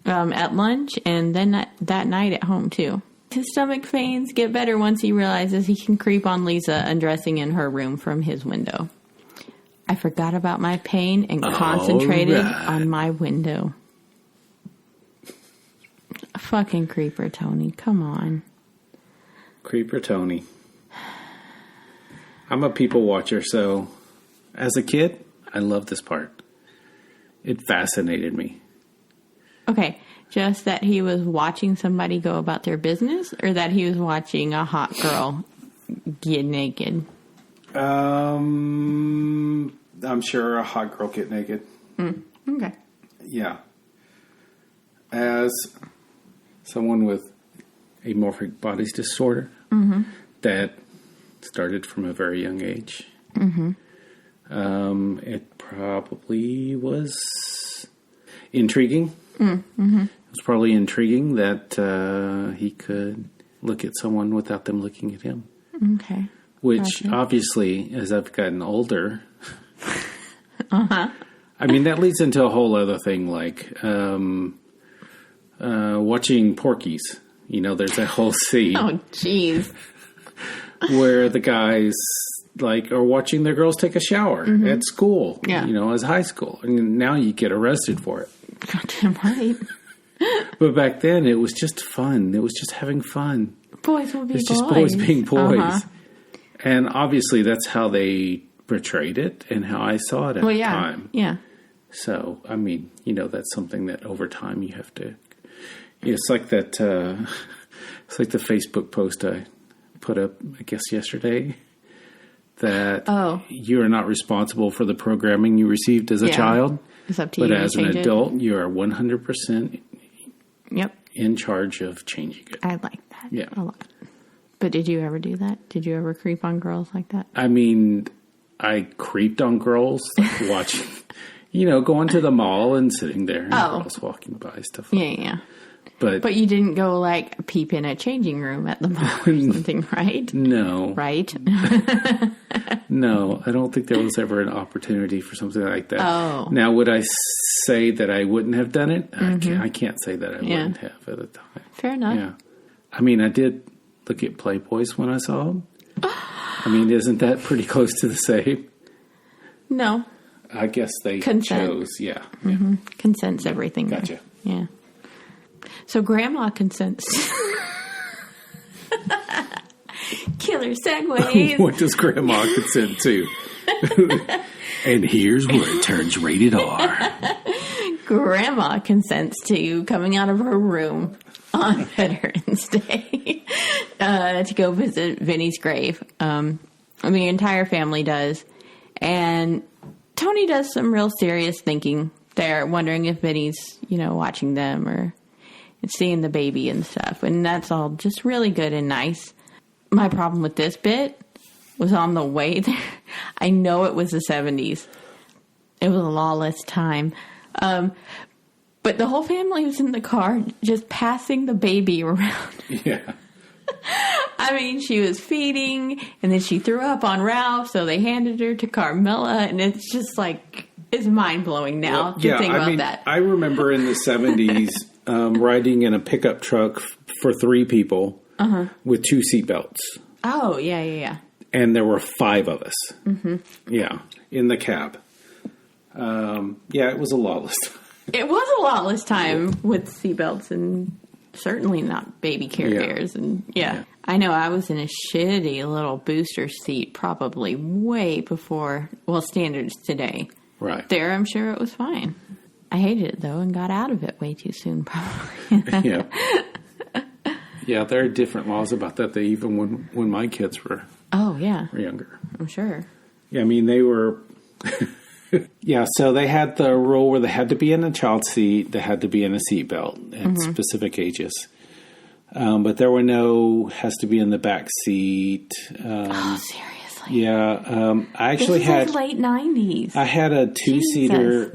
at lunch, and then that night at home, too. His stomach pains get better once he realizes he can creep on Lisa undressing in her room from his window. I forgot about my pain and concentrated on my window. Fucking creeper, Tony. Come on. Creeper Tony. I'm a people watcher, so as a kid, I loved this part. It fascinated me. Okay, just that he was watching somebody go about their business, or that he was watching a hot girl get naked? I'm sure a hot girl get naked. Okay. Yeah. As someone with amorphic body disorder that started from a very young age, it probably was intriguing. It was probably intriguing that he could look at someone without them looking at him. Okay. Which, obviously, as I've gotten older... I mean, that leads into a whole other thing, like watching Porky's. You know, there's that whole scene. Oh, jeez. Where the guys, like, are watching their girls take a shower at school. Yeah. You know, as high school. And now you get arrested for it. Goddamn right. But back then, it was just fun. It was just having fun. Boys will be boys. It's just boys being boys. And obviously, that's how they portrayed it and how I saw it at the time. Yeah. So, I mean, you know, that's something that over time you have to... It's like that... it's like the Facebook post I put up, I guess, yesterday. that you are not responsible for the programming you received as a child. It's up to you. But you as an adult, you are 100% in charge of changing it. I like that a lot. But did you ever do that? Did you ever creep on girls like that? I mean, I creeped on girls, like watching, going to the mall and sitting there and girls walking by, stuff like that. Yeah. But you didn't go, like, peep in a changing room at the mall or something, right? No. Right? No, I don't think there was ever an opportunity for something like that. Oh. Now, would I say that I wouldn't have done it? I can't say that I wouldn't have at the time. Fair enough. Yeah. I mean, I did look at Playboys when I saw them. I mean, isn't that pretty close to the same? No. I guess they chose, yeah. Mm-hmm. Consent's everything. Gotcha. Yeah. So Grandma consents. Killer segues. What does Grandma consent to? And here's where it turns rated R. Grandma consents to coming out of her room on Veterans Day to go visit Vinny's grave. The entire family does. And Tony does some real serious thinking there, wondering if Vinny's, watching them or seeing the baby and stuff. And that's all just really good and nice. My problem with this bit was on the way there. I know it was the 70s. It was a lawless time. But the whole family was in the car just passing the baby around. Yeah. She was feeding, and then she threw up on Ralph, so they handed her to Carmela, and it's just like, it's mind-blowing now to think about that. I remember in the 70s riding in a pickup truck for 3 people with 2 seatbelts. Oh, yeah. And there were 5 of us. Mm-hmm. Yeah, in the cab. It was a lawless time. It was a lawless time with seatbelts and certainly not baby carriers. And I know I was in a shitty little booster seat probably way before, standards today. Right. There, I'm sure it was fine. I hated it, though, and got out of it way too soon, probably. Yeah, there are different laws about that. Even when my kids were younger. I'm sure. Yeah, they were... so they had the rule where they had to be in a child seat, they had to be in a seatbelt at specific ages. But there were no has to be in the back seat. Seriously? Yeah. I actually had late 90s. I had a two-seater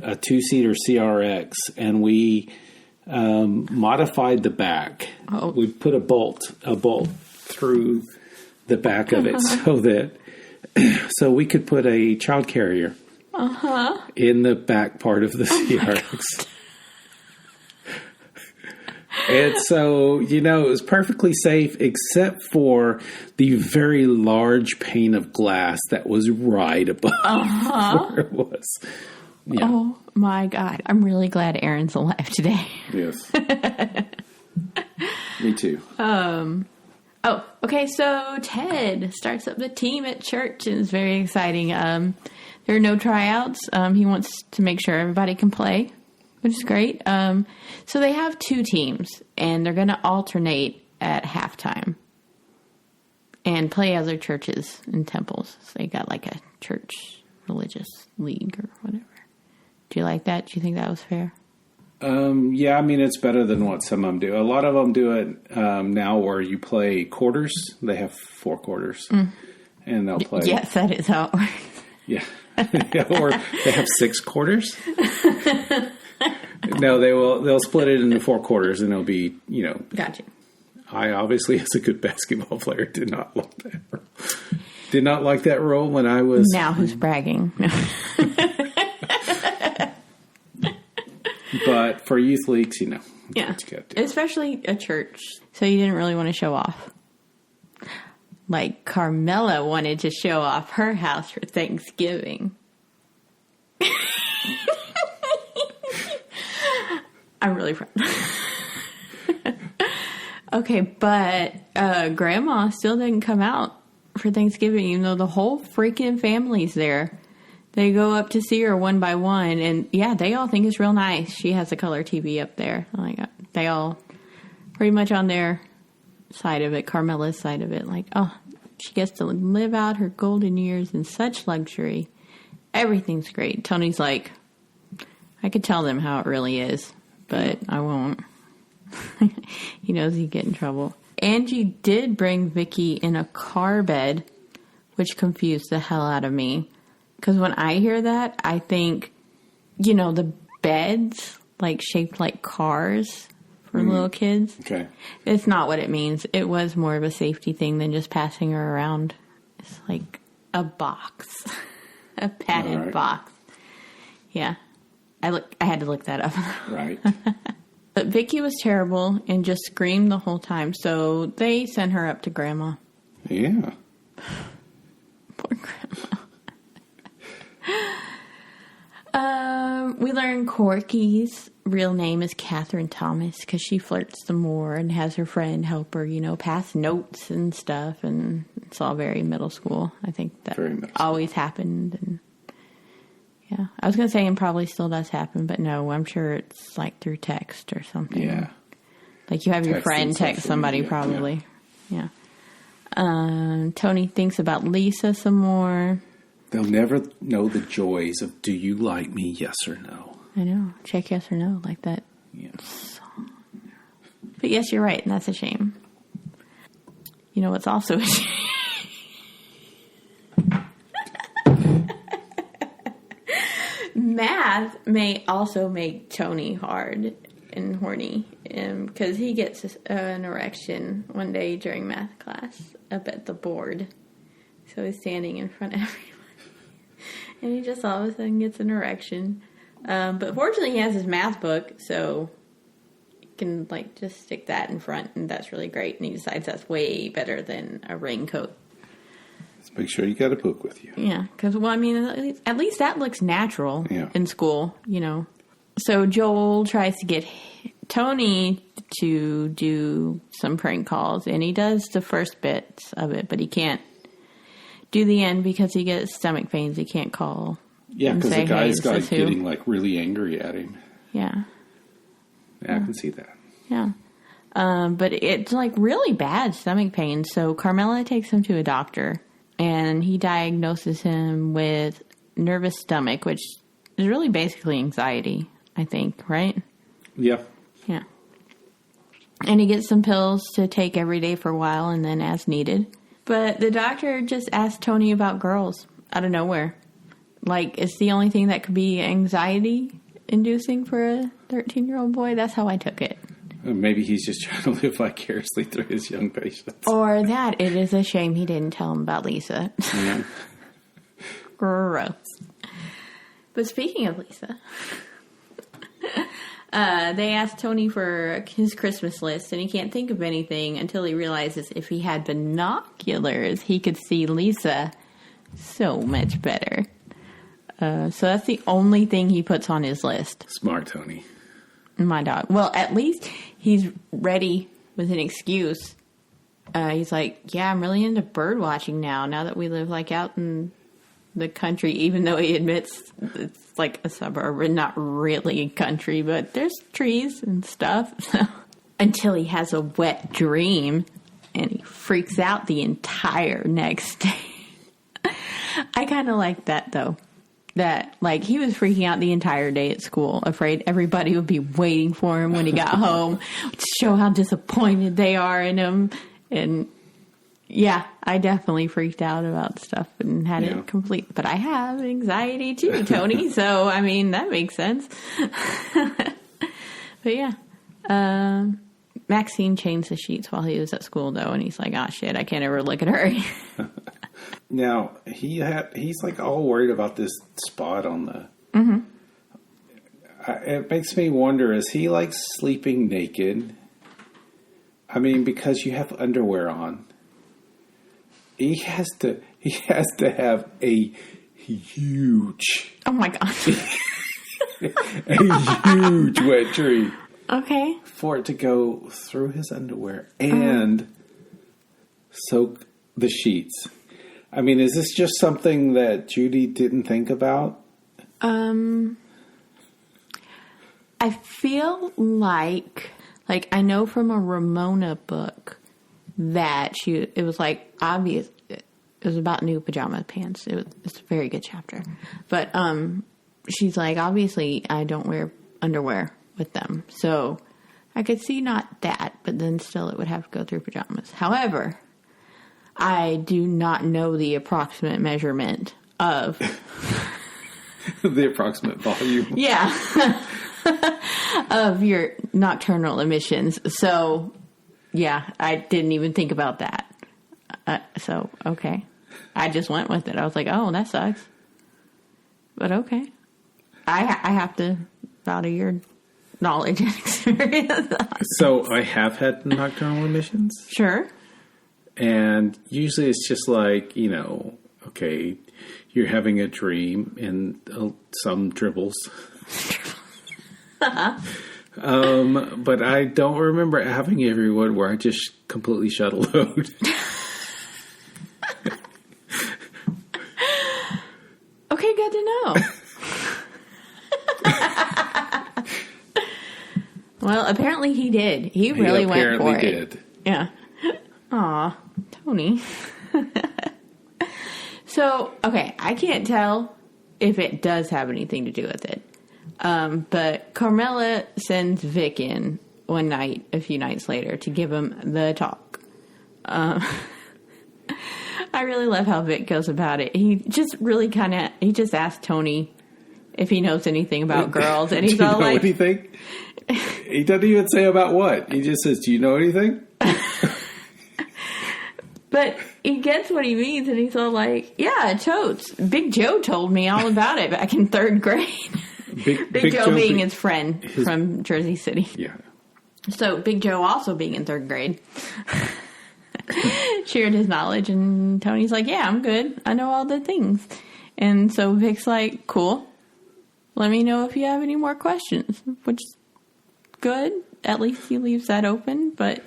CRX, and we modified the back. Oh. We put a bolt through the back of it so we could put a child carrier in the back part of the CRX. And so, it was perfectly safe except for the very large pane of glass that was right above where it was. Yeah. Oh, my God. I'm really glad Aaron's alive today. Yes. Me too. Okay. So Ted starts up the team at church, and it's very exciting. There are no tryouts. He wants to make sure everybody can play, which is great. So they have 2 teams, and they're going to alternate at halftime and play other churches and temples. So they got like a church religious league or whatever. Do you like that? Do you think that was fair? It's better than what some of them do. A lot of them do it now where you play quarters. They have 4 quarters, and they'll play. Yes, that is how it works. Yeah. Or they have 6 quarters. No, they'll split it into 4 quarters, and it'll be, Gotcha. I obviously, as a good basketball player, did not like that. Did not like that role when I was. Now who's bragging? But for youth leagues, yeah, what you got to do. Especially a church, so you didn't really want to show off. Like Carmela wanted to show off her house for Thanksgiving. I'm really proud. Okay, but Grandma still didn't come out for Thanksgiving, even though the whole freaking family's there. They go up to see her one by one, and they all think it's real nice. She has a color TV up there. They all pretty much on their side of it, Carmela's side of it. Like, oh, She gets to live out her golden years in such luxury. Everything's great. Tony's like, I could tell them how it really is, but I won't. He knows he'd get in trouble. Angie did bring Vicky in a car bed, which confused the hell out of me. Because when I hear that, I think, the beds, like, shaped like cars for little kids. Okay. It's not what it means. It was more of a safety thing than just passing her around. It's like a box. A padded box. Yeah. I had to look that up. Right. But Vicky was terrible and just screamed the whole time, so they sent her up to Grandma. Yeah. Poor Grandma. We learn Corky's real name is Catherine Thomas because she flirts some more and has her friend help her, pass notes and stuff, and it's all very middle school. I think that always happened, and yeah. I was going to say, and probably still does happen, but no, I'm sure it's like through text or something. Yeah. Like you have your friend text somebody probably. Yeah. Tony thinks about Lisa some more. They'll never know the joys of do you like me, yes or no. I know. Check yes or no like that. Yeah. Song. But yes, you're right, and that's a shame. You know what's also a shame? Math may also make Tony hard and horny because he gets an erection one day during math class up at the board. So he's standing in front of everyone. And he just all of a sudden gets an erection. But fortunately he has his math book, so you can just stick that in front, and that's really great. And he decides that's way better than a raincoat. Let's make sure you got a book with you. Yeah, because, at least that looks natural in school, So Joel tries to get Tony to do some prank calls, and he does the first bits of it, but he can't do the end because he gets stomach pains. He can't call. Yeah, because the guy's getting really angry at him. Yeah. Yeah, I can see that. Yeah. But it's really bad stomach pain. So Carmela takes him to a doctor, and he diagnoses him with nervous stomach, which is really basically anxiety, I think, right? Yeah. Yeah. And he gets some pills to take every day for a while and then as needed. But the doctor just asked Tony about girls out of nowhere. It's the only thing that could be anxiety-inducing for a 13-year-old boy. That's how I took it. Maybe he's just trying to live vicariously through his young patients. Or that. It is a shame he didn't tell him about Lisa. Yeah. Gross. But speaking of Lisa, they asked Tony for his Christmas list, and he can't think of anything until he realizes if he had binoculars, he could see Lisa so much better. So that's the only thing he puts on his list. Smart, Tony. My dog. Well, at least he's ready with an excuse. He's like, yeah, I'm really into bird watching now that we live out in the country, even though he admits it's like a suburb and not really country, but there's trees and stuff. Until he has a wet dream and he freaks out the entire next day. I kind of like that though. That, he was freaking out the entire day at school, afraid everybody would be waiting for him when he got home to show how disappointed they are in him. And, yeah, I definitely freaked out about stuff and had it complete. But I have anxiety, too, Tony, so, that makes sense. But, yeah. Maxine changed the sheets while he was at school, though, and he's like, oh, shit, I can't ever look at her. Now, he's all worried about this spot on the... Mm-hmm. It makes me wonder, is he sleeping naked? Because you have underwear on. He has to have a huge... Oh my God. a huge wet dream. Okay. For it to go through his underwear and soak the sheets. Is this just something that Judy didn't think about? I feel like I know from a Ramona book that it was like obvious. It was about new pajama pants. It's a very good chapter. But she's like, obviously, I don't wear underwear with them. So I could see not that, but then still it would have to go through pajamas. However, I do not know the approximate measurement of... the approximate volume. Yeah. of your nocturnal emissions. So, yeah, I didn't even think about that. So, okay. I just went with it. I was like, oh, that sucks. But okay. I have to value your knowledge and experience. So I have had nocturnal emissions. Sure. And usually it's just like, okay, you're having a dream and some dribbles. But I don't remember having every one where I just completely shut a load. Okay, good to know. Well, apparently he did. He really went for it. He apparently did. Yeah. Aw, Tony. So, okay, I can't tell if it does have anything to do with it. But Carmela sends Vic in one night, a few nights later, to give him the talk. I really love how Vic goes about it. He just really he just asked Tony if he knows anything about girls. And he's all like... anything? He doesn't even say about what. He just says, do you know anything? But he gets what he means, and he's all like, yeah, totes. Big Joe told me all about it back in 3rd grade. Big Joe being his friend from Jersey City. Yeah. So Big Joe also being in 3rd grade shared his knowledge, and Tony's like, yeah, I'm good. I know all the things. And so Vic's like, cool. Let me know if you have any more questions, which is good. At least he leaves that open, but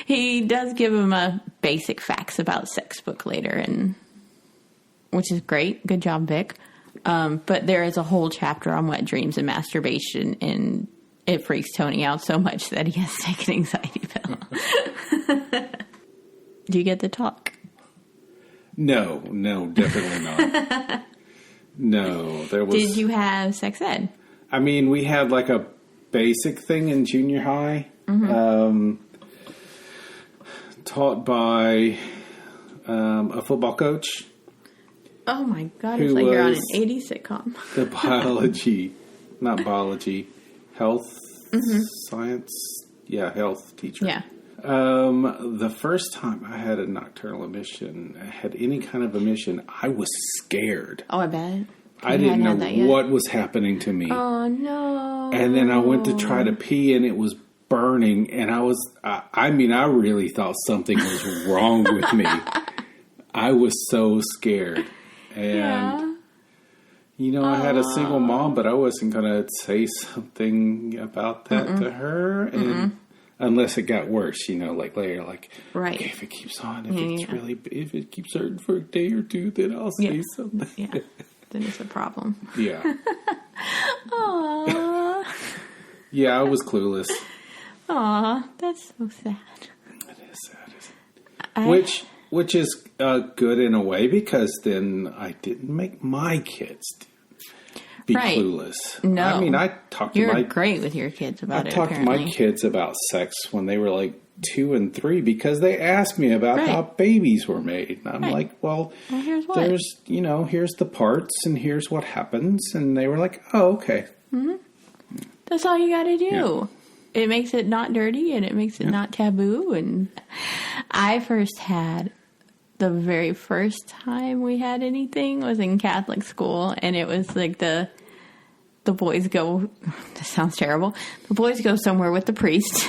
he does give him a basic facts about sex book later, and which is great. Good job, Vic. But there is a whole chapter on wet dreams and masturbation, and it freaks Tony out so much that he has to take an anxiety pill. Do you get the talk? No, definitely not. No, there was... Did you have sex ed? I mean, we had like a basic thing in junior high. Mm-hmm. Taught by a football coach. Oh my God, it's like you're on an 80s sitcom. The health science, health teacher. Yeah. The first time I had a nocturnal emission, I had any kind of emission, I was scared. Oh, I bet. I didn't know what was happening to me. Oh, no. And then I went to try to pee, and it was burning, and I really thought something was wrong with me. I was so scared. And, I had a single mom, but I wasn't going to say something about that to her. And unless it got worse, like later, like, right. Okay, if it keeps on, if it keeps hurting for a day or two, then I'll say something. Yeah. Then it's a problem. Yeah. Aww. Yeah, I was clueless. Aw, that's so sad. It is sad. Which is good in a way, because then I didn't make my kids be clueless. No. I mean, I talked to You're great with your kids about it, I talked to my kids about sex when they were like 2 and 3, because they asked me about how babies were made. And I'm like, well, here's what. There's, here's the parts and here's what happens. And they were like, oh, okay. Mm-hmm. That's all you got to do. Yeah. It makes it not dirty, and it makes it not taboo. And I the very first time we had anything was in Catholic school, and it was like the boys go, this sounds terrible, the boys go somewhere with the priest.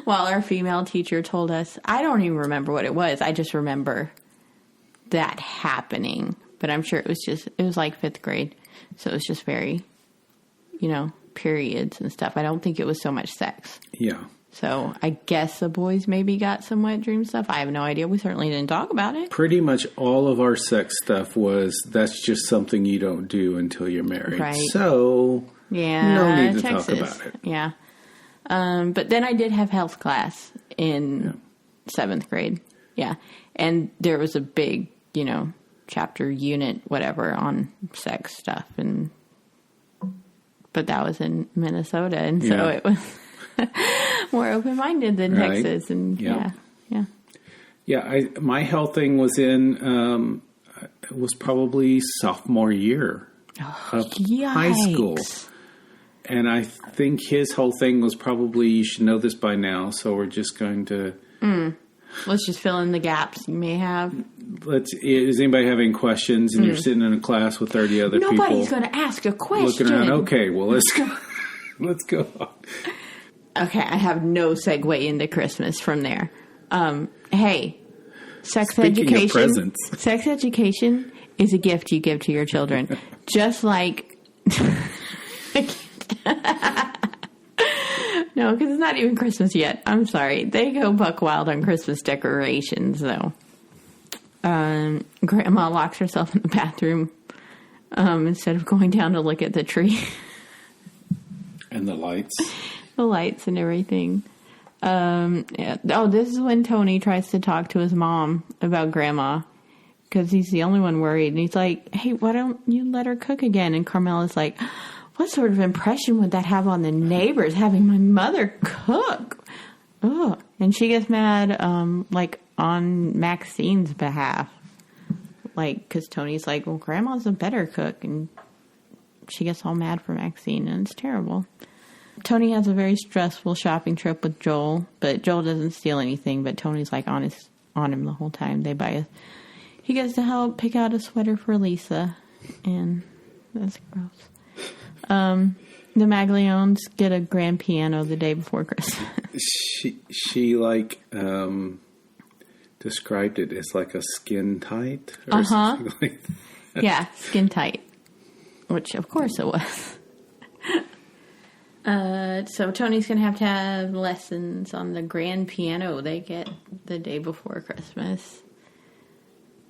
While our female teacher told us, I don't even remember what it was. I just remember that happening. But I'm sure it was like 5th grade. So it was just very, periods and stuff. I don't think it was so much sex. Yeah. So I guess the boys maybe got some wet dream stuff. I have no idea. We certainly didn't talk about it. Pretty much all of our sex stuff that's just something you don't do until you're married. Right. So no need to talk about it. Yeah. But then I did have health class in 7th grade. Yeah. And there was a big, chapter, unit, whatever, on sex stuff. But that was in Minnesota. And so it was more open-minded than Texas. And yeah. My health thing was in, it was probably sophomore year of high school. And I think his whole thing was probably, you should know this by now, so we're just going to... Let's just fill in the gaps you may have. Is anybody having questions? And you're sitting in a class with 30 other people. Nobody's going to ask a question. Looking around. Okay, well, let's go. Let's go on. Okay, I have no segue into Christmas from there. Hey, sex education. Of presents. Sex education is a gift you give to your children. Just like... No, because it's not even Christmas yet. I'm sorry. They go buck wild on Christmas decorations, though. Grandma locks herself in the bathroom instead of going down to look at the tree. And the lights. The lights and everything. Yeah. Oh, this is when Tony tries to talk to his mom about Grandma. Because he's the only one worried. And he's like, hey, why don't you let her cook again? And Carmela's like... What sort of impression would that have on the neighbors, having my mother cook? Ugh. And she gets mad, on Maxine's behalf. Because Tony's like, well, Grandma's a better cook. And she gets all mad for Maxine, and it's terrible. Tony has a very stressful shopping trip with Joel, but Joel doesn't steal anything, but Tony's, on him the whole time. He gets to help pick out a sweater for Lisa, and that's gross. The Magliones get a grand piano the day before Christmas. She described it as like a skin tight or something like that. Yeah, skin tight. Which, of course, it was. So Tony's going to have lessons on the grand piano they get the day before Christmas.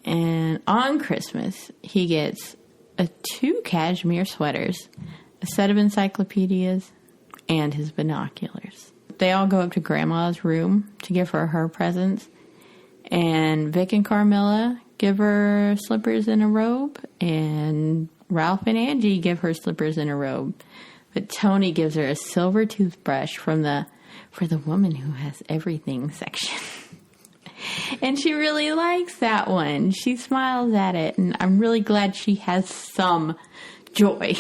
And on Christmas, he gets 2 cashmere sweaters, a set of encyclopedias, and his binoculars. They all go up to Grandma's room to give her presents. And Vic and Carmela give her slippers and a robe. And Ralph and Angie give her slippers and a robe. But Tony gives her a silver toothbrush for the woman who has everything section. And she really likes that one. She smiles at it. And I'm really glad she has some joy.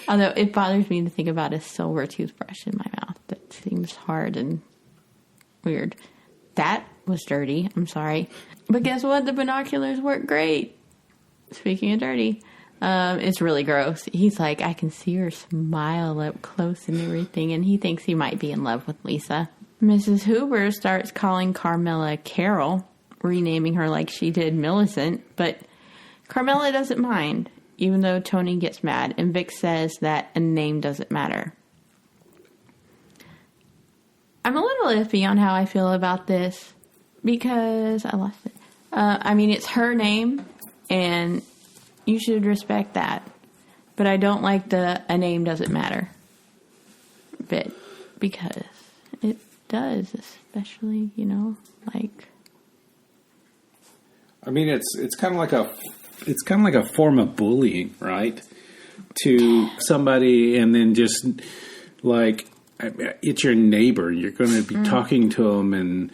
Although it bothers me to think about a silver toothbrush in my mouth. That seems hard and weird. That was dirty. I'm sorry. But guess what? The binoculars work great. Speaking of dirty, it's really gross. He's like, I can see her smile up close and everything. And he thinks he might be in love with Lisa. Mrs. Hoover starts calling Carmela Carol, renaming her like she did Millicent. But Carmela doesn't mind, even though Tony gets mad, and Vic says that a name doesn't matter. I'm a little iffy on how I feel about this, because I lost it. It's her name, and you should respect that. But I don't like a name doesn't matter bit, because it does, especially, it's kind of like a form of bullying, right? To somebody, and then just it's your neighbor. You're going to be talking to them, and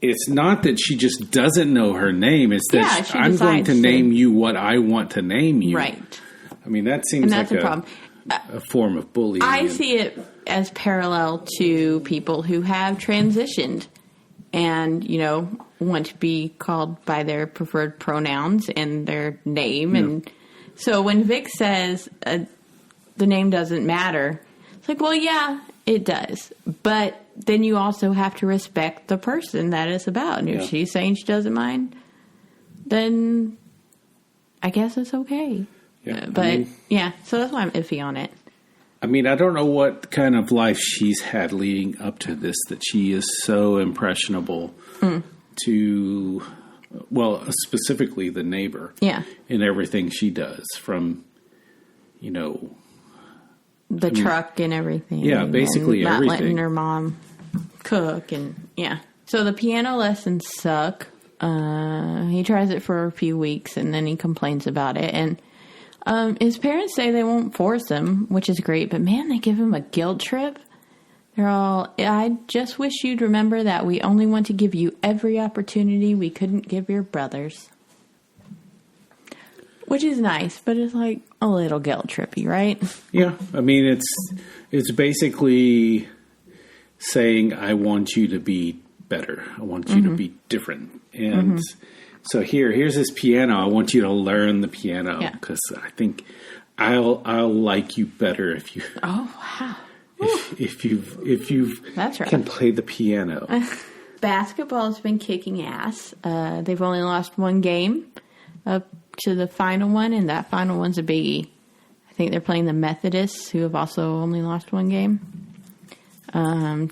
it's not that she just doesn't know her name. It's that I'm going to name you what I want to name you. Right. That seems like a problem. A form of bullying. I see it as parallel to people who have transitioned and, want to be called by their preferred pronouns and their name. Yeah. And so when Vic says the name doesn't matter, it's like, well, yeah, it does. But then you also have to respect the person that it's about. And if she's saying she doesn't mind, then I guess it's okay. Yeah. So that's why I'm iffy on it. I don't know what kind of life she's had leading up to this, that she is so impressionable to, specifically the neighbor. Yeah. In everything she does, from, the truck and everything. Yeah, basically and not everything. letting her mom cook and yeah. So the piano lessons suck. He tries it for a few weeks and then he complains about it. And his parents say they won't force him, which is great. But man, they give him a guilt trip. They're all, I just wish you'd remember that we only want to give you every opportunity we couldn't give your brothers. Which is nice, but it's like a little guilt trippy, right? Yeah, I mean, it's basically saying, I want you to be better. I want you to be different. And so here's this piano. I want you to learn the piano because I think I'll like you better if you. Oh wow! If you That's right. can play the piano. Basketball's been kicking ass. They've only lost one game up to the final one, and that final one's a biggie. I think they're playing the Methodists, who have also only lost one game.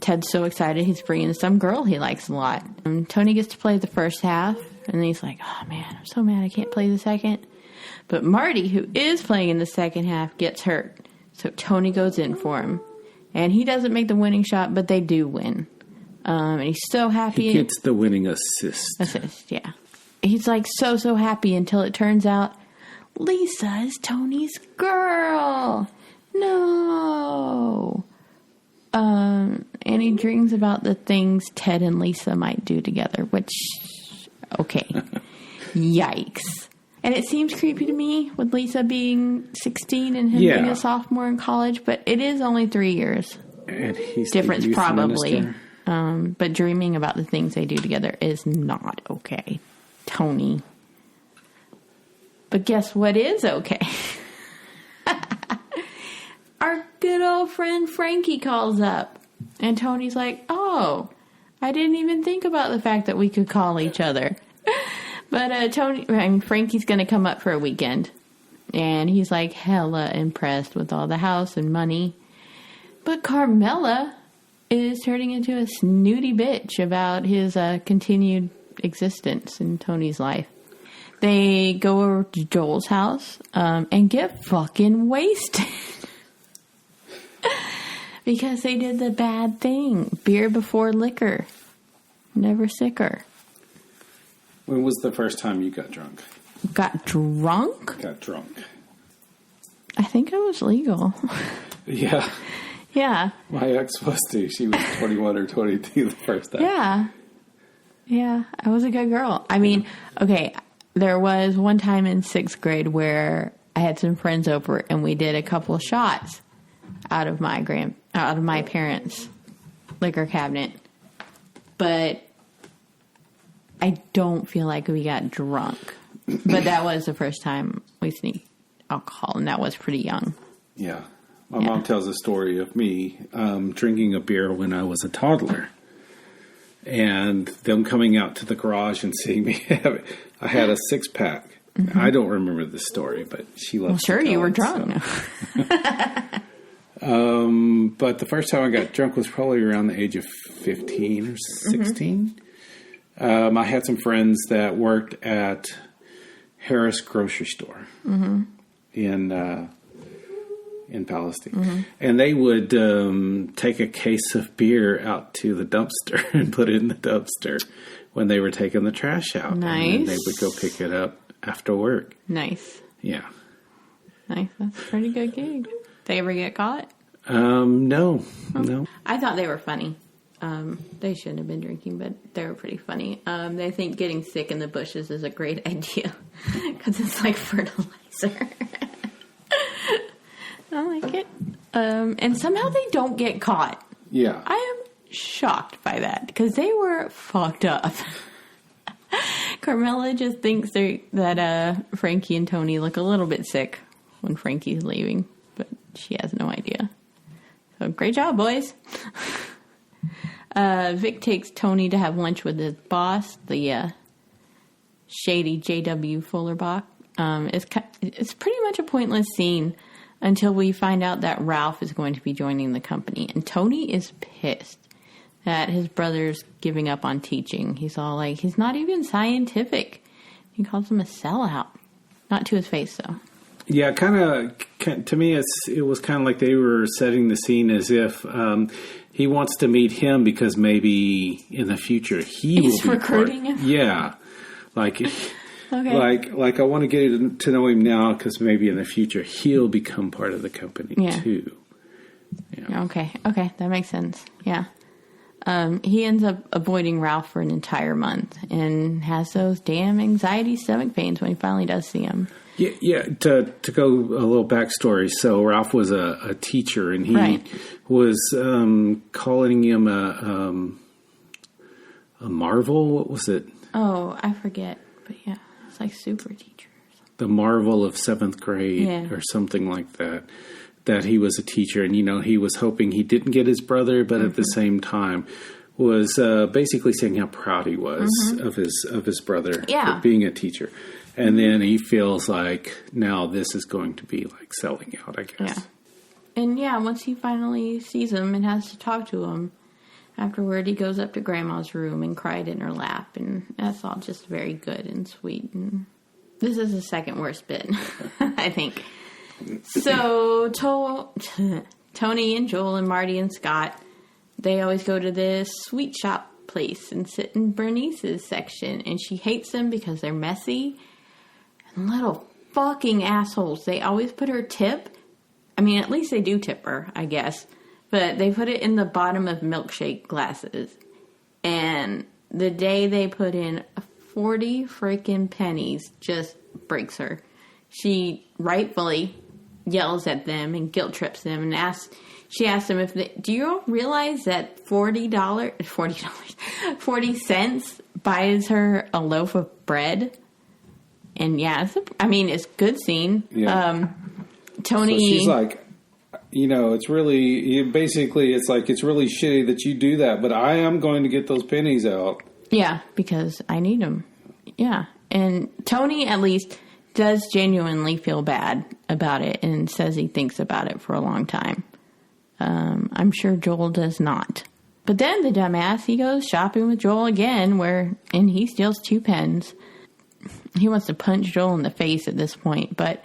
Ted's so excited he's bringing some girl he likes a lot. Tony gets to play the first half, and then he's like, oh man, I'm so mad I can't play the second. But Marty, who is playing in the second half, gets hurt. So Tony goes in for him. And he doesn't make the winning shot, but they do win. And he's so happy. He gets the winning assist. Assist, yeah. He's like so happy until it turns out Lisa is Tony's girl. No. And he dreams about the things Ted and Lisa might do together, which, okay. Yikes. And it seems creepy to me with Lisa being 16 and him being a sophomore in college, but it is only 3 years. And he's difference the youth probably. minister. But dreaming about the things they do together is not okay. Tony. But guess what is okay? Our good old friend Frankie calls up. And Tony's like, oh, I didn't even think about the fact that we could call each other. But Frankie's going to come up for a weekend. And he's like hella impressed with all the house and money. But Carmela is turning into a snooty bitch about his continued existence in Tony's life. They go over to Joel's house and get fucking wasted. Because they did the bad thing. Beer before liquor. Never sicker. When was the first time you got drunk? Got drunk? Got drunk. I think it was legal. Yeah. Yeah. My ex was too. She was 21 or 22 the first time. Yeah. Yeah. I was a good girl. I mean, okay, there was one time in 6th grade where I had some friends over and we did a couple of shots out of my parents' liquor cabinet. But I don't feel like we got drunk. But that was the first time we sneaked alcohol, and that was pretty young. Yeah. My mom tells a story of me drinking a beer when I was a toddler. And them coming out to the garage and seeing me have it. I had a 6-pack. Mm-hmm. I don't remember the story, but she loves to tell you were it, drunk. So. But the first time I got drunk was probably around the age of 15 or 16. Mm-hmm. I had some friends that worked at Harris Grocery Store in Palestine. Mm-hmm. And they would take a case of beer out to the dumpster and put it in the dumpster when they were taking the trash out. Nice. And then they would go pick it up after work. Nice. Yeah. Nice. That's a pretty good gig. They ever get caught? No. I thought they were funny. They shouldn't have been drinking, but they were pretty funny. They think getting sick in the bushes is a great idea because it's like fertilizer. I like it. And somehow they don't get caught. Yeah. I am shocked by that because they were fucked up. Carmela just thinks that Frankie and Tony look a little bit sick when Frankie's leaving, but she has no idea. So great job, boys. Vic takes Tony to have lunch with his boss, the shady J.W. Fullerbach. It's pretty much a pointless scene until we find out that Ralph is going to be joining the company. And Tony is pissed that his brother's giving up on teaching. He's all like, he's not even scientific. He calls him a sellout. Not to his face, though. Yeah, to me, it was kind of like they were setting the scene as if he wants to meet him because maybe in the future he's recruiting him. Yeah, like Okay. like I want to get to know him now because maybe in the future he'll become part of the company too. Yeah. Okay, that makes sense. Yeah. He ends up avoiding Ralph for an entire month and has those damn anxiety stomach pains when he finally does see him. Yeah. To go a little backstory. So Ralph was a teacher, and he was calling him a marvel. What was it? Oh, I forget. But yeah, it's like super teacher. The marvel of 7th grade or something like that. That he was a teacher, and he was hoping he didn't get his brother, but at the same time was basically saying how proud he was of his brother for being a teacher. And then he feels like now this is going to be like selling out, I guess. Yeah. And once he finally sees him and has to talk to him, afterward he goes up to Grandma's room and cried in her lap, and that's all just very good and sweet. And this is the second worst bit, I think. So Tony and Joel and Marty and Scott, they always go to this sweet shop place and sit in Bernice's section, and she hates them because they're messy and little fucking assholes. They always put her tip. I mean, at least they do tip her, I guess, but they put it in the bottom of milkshake glasses. And the day they put in 40 freaking pennies just breaks her. She rightfully yells at them and guilt trips them and she asks them do you realize that $40 buys her a loaf of bread? And it's a good scene. Yeah. Tony. So she's like, it's really, basically it's like, it's really shitty that you do that, but I am going to get those pennies out. Yeah, because I need them. Yeah. And Tony at least does genuinely feel bad about it and says he thinks about it for a long time. I'm sure Joel does not. But then the dumbass, he goes shopping with Joel again and he steals 2 pens. He wants to punch Joel in the face at this point, but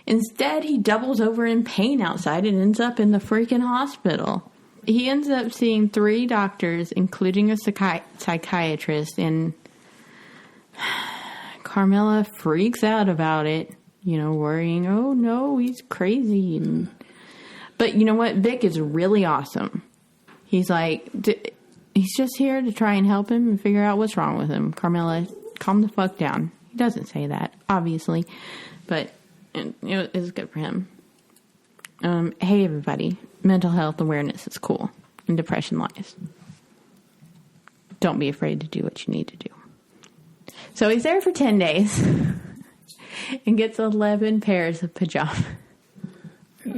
instead he doubles over in pain outside and ends up in the freaking hospital. He ends up seeing 3 doctors, including a psychiatrist, and Carmela freaks out about it, worrying, oh no, he's crazy. But you know what? Vic is really awesome. He's like, he's just here to try and help him and figure out what's wrong with him. Carmela, calm the fuck down. He doesn't say that, obviously, but it was good for him. Hey everybody, mental health awareness is cool, and depression lies. Don't be afraid to do what you need to do. So he's there for 10 days and gets 11 pairs of pajamas. So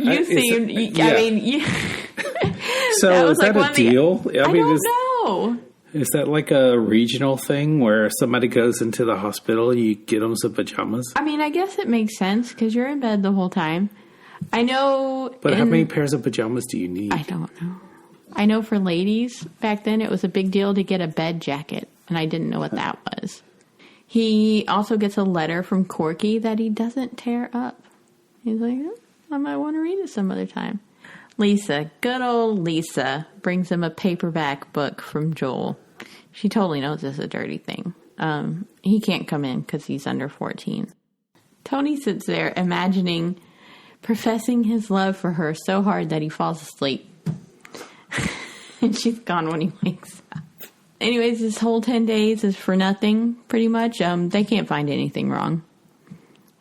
is that a deal? I don't know. Is that like a regional thing where somebody goes into the hospital and you get them some pajamas? I mean, I guess it makes sense because you're in bed the whole time. I know. But how many pairs of pajamas do you need? I don't know. I know for ladies, back then it was a big deal to get a bed jacket, and I didn't know what that was. He also gets a letter from Corky that he doesn't tear up. He's like, I might want to read it some other time. Lisa, good old Lisa, brings him a paperback book from Joel. She totally knows it's a dirty thing. He can't come in because he's under 14. Tony sits there imagining professing his love for her so hard that he falls asleep. And she's gone when he wakes up. Anyways, this whole 10 days is for nothing, pretty much. They can't find anything wrong.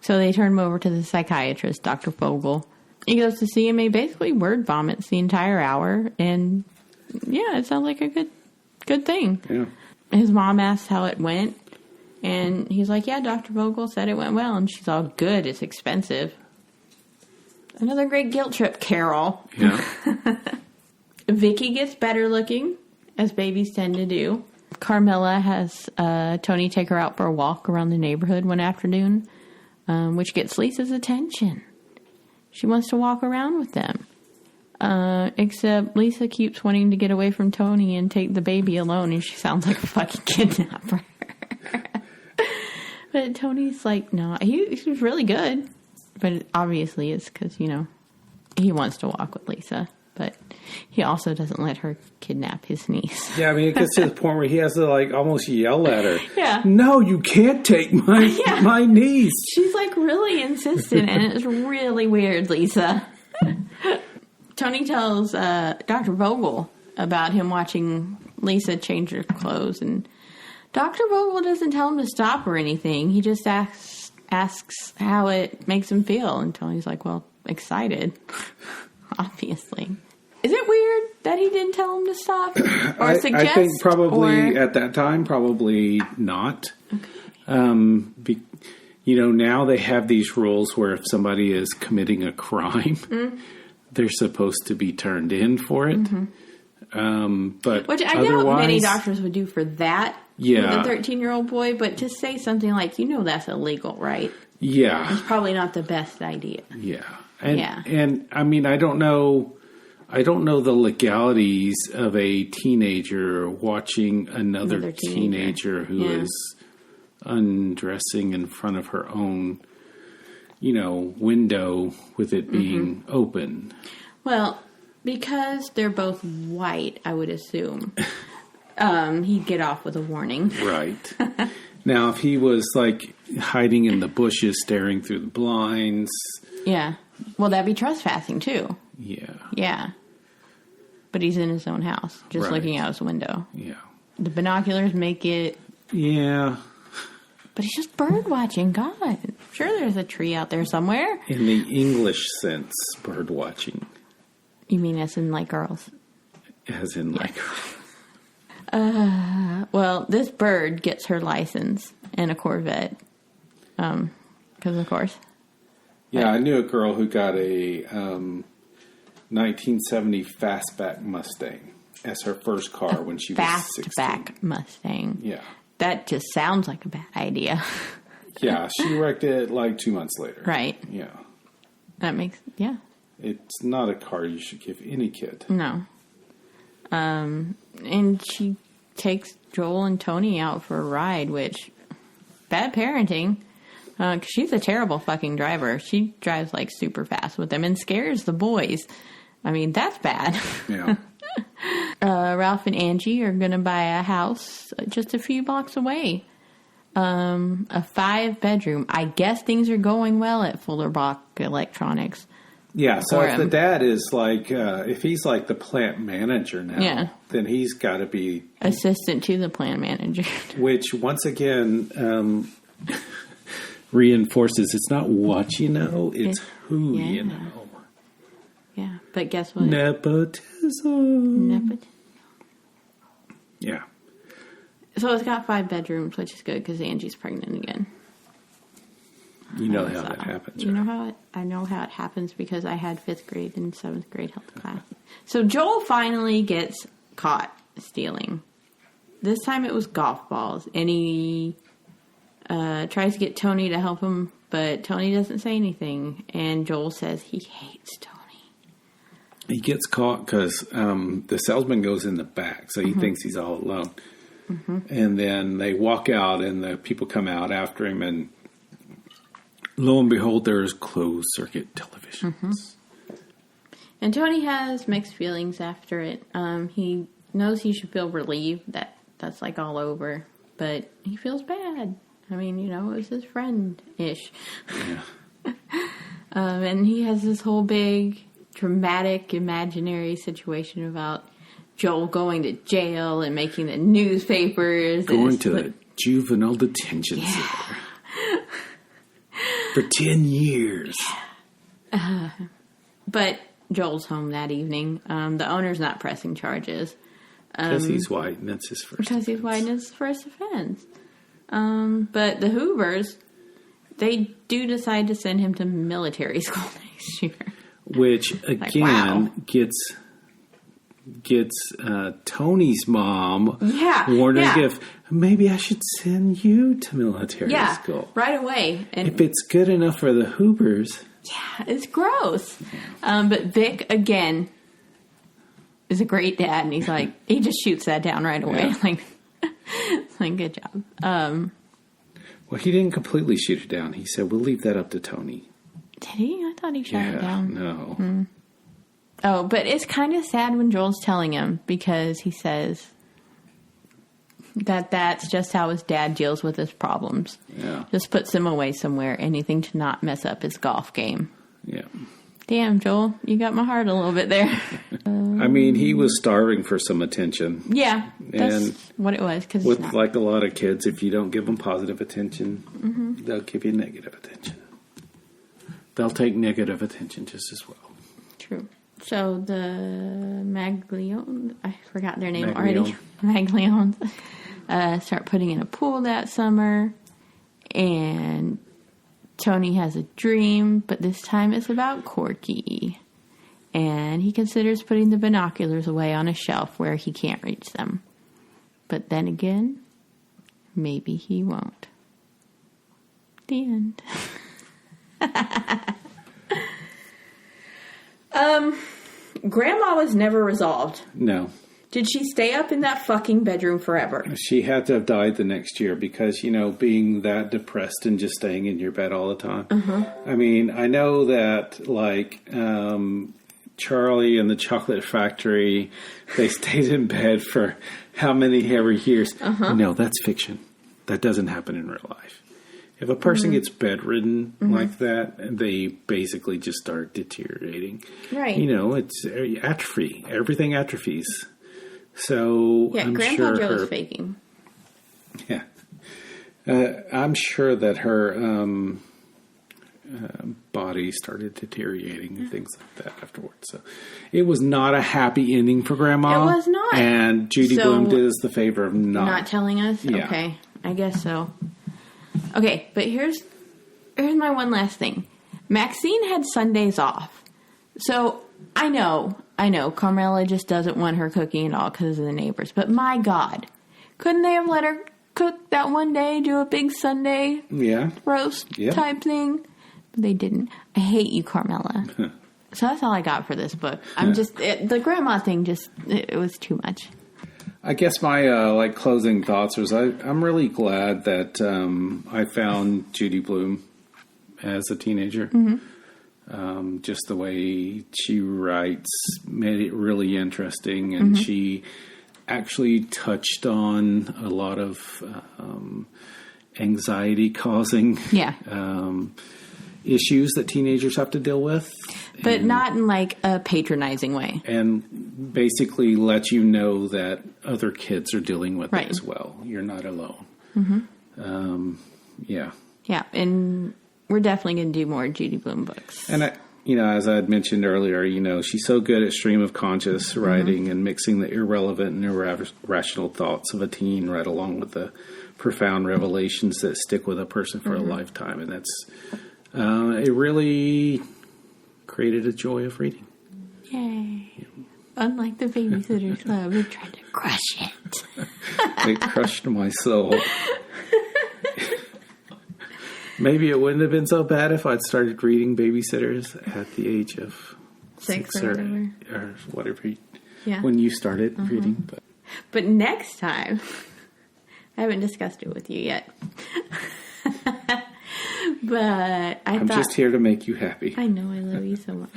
So they turn him over to the psychiatrist, Dr. Fogel. He goes to see him. He basically word vomits the entire hour. And, yeah, it sounds like a good thing. Yeah. His mom asks how it went. And he's like, yeah, Dr. Vogel said it went well. And she's all, good, it's expensive. Another great guilt trip, Carol. Yeah. Vicky gets better looking, as babies tend to do. Carmela has Tony take her out for a walk around the neighborhood one afternoon, which gets Lisa's attention. She wants to walk around with them. Except Lisa keeps wanting to get away from Tony and take the baby alone, and she sounds like a fucking kidnapper. But Tony's like, no, he was really good. But obviously it's because, he wants to walk with Lisa. But he also doesn't let her kidnap his niece. Yeah, I mean, it gets to the point where he has to, almost yell at her. Yeah. No, you can't take my niece. She's, really insistent, and it's really weird, Lisa. Tony tells Dr. Vogel about him watching Lisa change her clothes, and Dr. Vogel doesn't tell him to stop or anything. He just asks how it makes him feel, and Tony's like, well, excited. Obviously. Is it weird that he didn't tell him to stop? Or suggest? I think probably at that time, probably not. Okay. Now they have these rules where if somebody is committing a crime, they're supposed to be turned in for it. But which I know many doctors would do for that. Yeah. The 13-year-old boy, but to say something like, that's illegal, right? Yeah. It's probably not the best idea. Yeah. And I mean, I don't know the legalities of a teenager watching another teenager who is undressing in front of her own, window with it being open. Well, because they're both white, I would assume, he'd get off with a warning. Right. Now, if he was hiding in the bushes, staring through the blinds. Yeah. Well, that'd be trespassing, too. Yeah. Yeah. But he's in his own house, just looking out his window. Yeah. The binoculars make it... Yeah. But he's just bird watching. God. I'm sure there's a tree out there somewhere. In the English sense, bird watching. You mean as in girls? As in girls. Well, this bird gets her license in a Corvette. Because, of course... Yeah, I knew a girl who got a 1970 Fastback Mustang as her first car when she was 16. Fastback Mustang. Yeah. That just sounds like a bad idea. Yeah, she wrecked it 2 months later. Right. Yeah. That makes, yeah. It's not a car you should give any kid. No. And she takes Joel and Tony out for a ride, which, bad parenting. Because she's a terrible fucking driver. She drives super fast with them and scares the boys. I mean, that's bad. Yeah. Ralph and Angie are going to buy a house just a few blocks away. A 5-bedroom. I guess things are going well at Fuller Brock Electronics. Yeah, so if the dad is if he's the plant manager now, then he's got to be... assistant to the plant manager. Which, once again... reinforces it's not what you know, it's who you know. Yeah, but guess what? Nepotism. Yeah. So it's got 5 bedrooms, which is good because Angie's pregnant again. You know how that happens, right? I know how it happens because I had 5th grade and 7th grade health class. So Joel finally gets caught stealing. This time it was golf balls, and he... tries to get Tony to help him, but Tony doesn't say anything. And Joel says he hates Tony. He gets caught because the salesman goes in the back, so he thinks he's all alone. And then they walk out, and the people come out after him, and lo and behold, there's closed-circuit televisions. And Tony has mixed feelings after it. He knows he should feel relieved that that's all over, but he feels bad. I mean, it was his friend-ish. Yeah. And he has this whole big, dramatic, imaginary situation about Joel going to jail and making the newspapers. Going to the juvenile detention center. For 10 years. But Joel's home that evening. The owner's not pressing charges. Because he's white and that's his first offense. Because he's white and it's his first offense. But the Hoovers, they do decide to send him to military school next year. Which, again, gets Tony's mom wondering if maybe I should send you to military school. Right away. And if it's good enough for the Hoovers. Yeah, it's gross. But Vic, again, is a great dad. And he's he just shoots that down right away. Yeah. Good job. Well, he didn't completely shoot it down. He said, we'll leave that up to Tony. Did he? I thought he shot it down. No. Oh, but it's kind of sad when Joel's telling him because he says that's just how his dad deals with his problems. Yeah. Just puts him away somewhere, anything to not mess up his golf game. Yeah. Damn, Joel, you got my heart a little bit there. I mean, he was starving for some attention. Yeah, that's what it was. Cause with like a lot of kids, if you don't give them positive attention, they'll give you negative attention. They'll take negative attention just as well. True. So the Maglione, I forgot their name already. Magliones start putting in a pool that summer, and Tony has a dream, but this time it's about Corky. And he considers putting the binoculars away on a shelf where he can't reach them. But then again, maybe he won't. The end. Grandma was never resolved. No. Did she stay up in that fucking bedroom forever? She had to have died the next year because, you know, being that depressed and just staying in your bed all the time. I mean, I know that, like, Charlie and the Chocolate Factory, they stayed in bed for how many every years. No, that's fiction. That doesn't happen in real life. If a person gets bedridden like that, they basically just start deteriorating. Right. You know, it's atrophy. Everything atrophies. So yeah, I'm Grandpa sure Joe's faking. Yeah. I'm sure that her body started deteriorating and things like that afterwards. So it was not a happy ending for Grandma. It was not. And Judy Blume did us the favor of not telling us? Yeah. Okay. I guess so. Okay, but here's my one last thing. Maxine had Sundays off. So I know, Carmela just doesn't want her cooking at all because of the neighbors. But my God, couldn't they have let her cook that one day, do a big Sunday roast type thing? But they didn't. I hate you, Carmela. So that's all I got for this book. The grandma thing it was too much. I guess my closing thoughts was I'm really glad that I found Judy Blume as a teenager. Just the way she writes made it really interesting, and she actually touched on a lot of anxiety-causing issues that teenagers have to deal with. But not in like a patronizing way. And basically let you know that other kids are dealing with it as well. You're not alone. Yeah, and we're definitely going to do more Judy Blume books. And, as I had mentioned earlier, she's so good at stream of conscious writing and mixing the irrelevant and irrational thoughts of a teen right along with the profound revelations that stick with a person for a lifetime. And that's, it really created a joy of reading. Yay. Yeah. Unlike the Babysitter's Club, we tried to crush it. It crushed my soul. Maybe it wouldn't have been so bad if I'd started reading Babysitters at the age of 6 or whatever. When you started reading. But next time, I haven't discussed it with you yet. But I'm just here to make you happy. I know, I love you so much.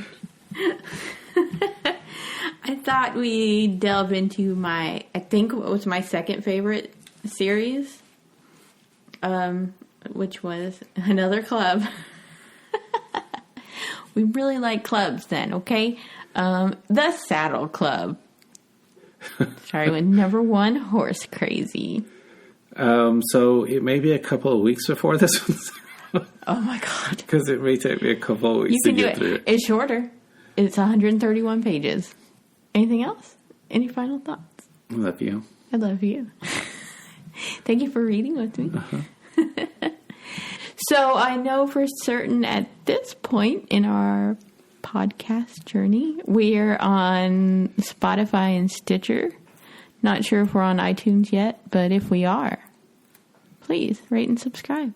I thought we'd delve into what was my second favorite series, which was another club. We really like clubs then, okay? The Saddle Club. Sorry, with number 1, Horse Crazy. So it may be a couple of weeks before this one's oh my God. Because it may take me a couple of weeks to get through it. It's shorter. It's 131 pages. Anything else? Any final thoughts? I love you. I love you. Thank you for reading with me. So I know for certain at this point in our podcast journey, we're on Spotify and Stitcher. Not sure if we're on iTunes yet, but if we are, please rate and subscribe.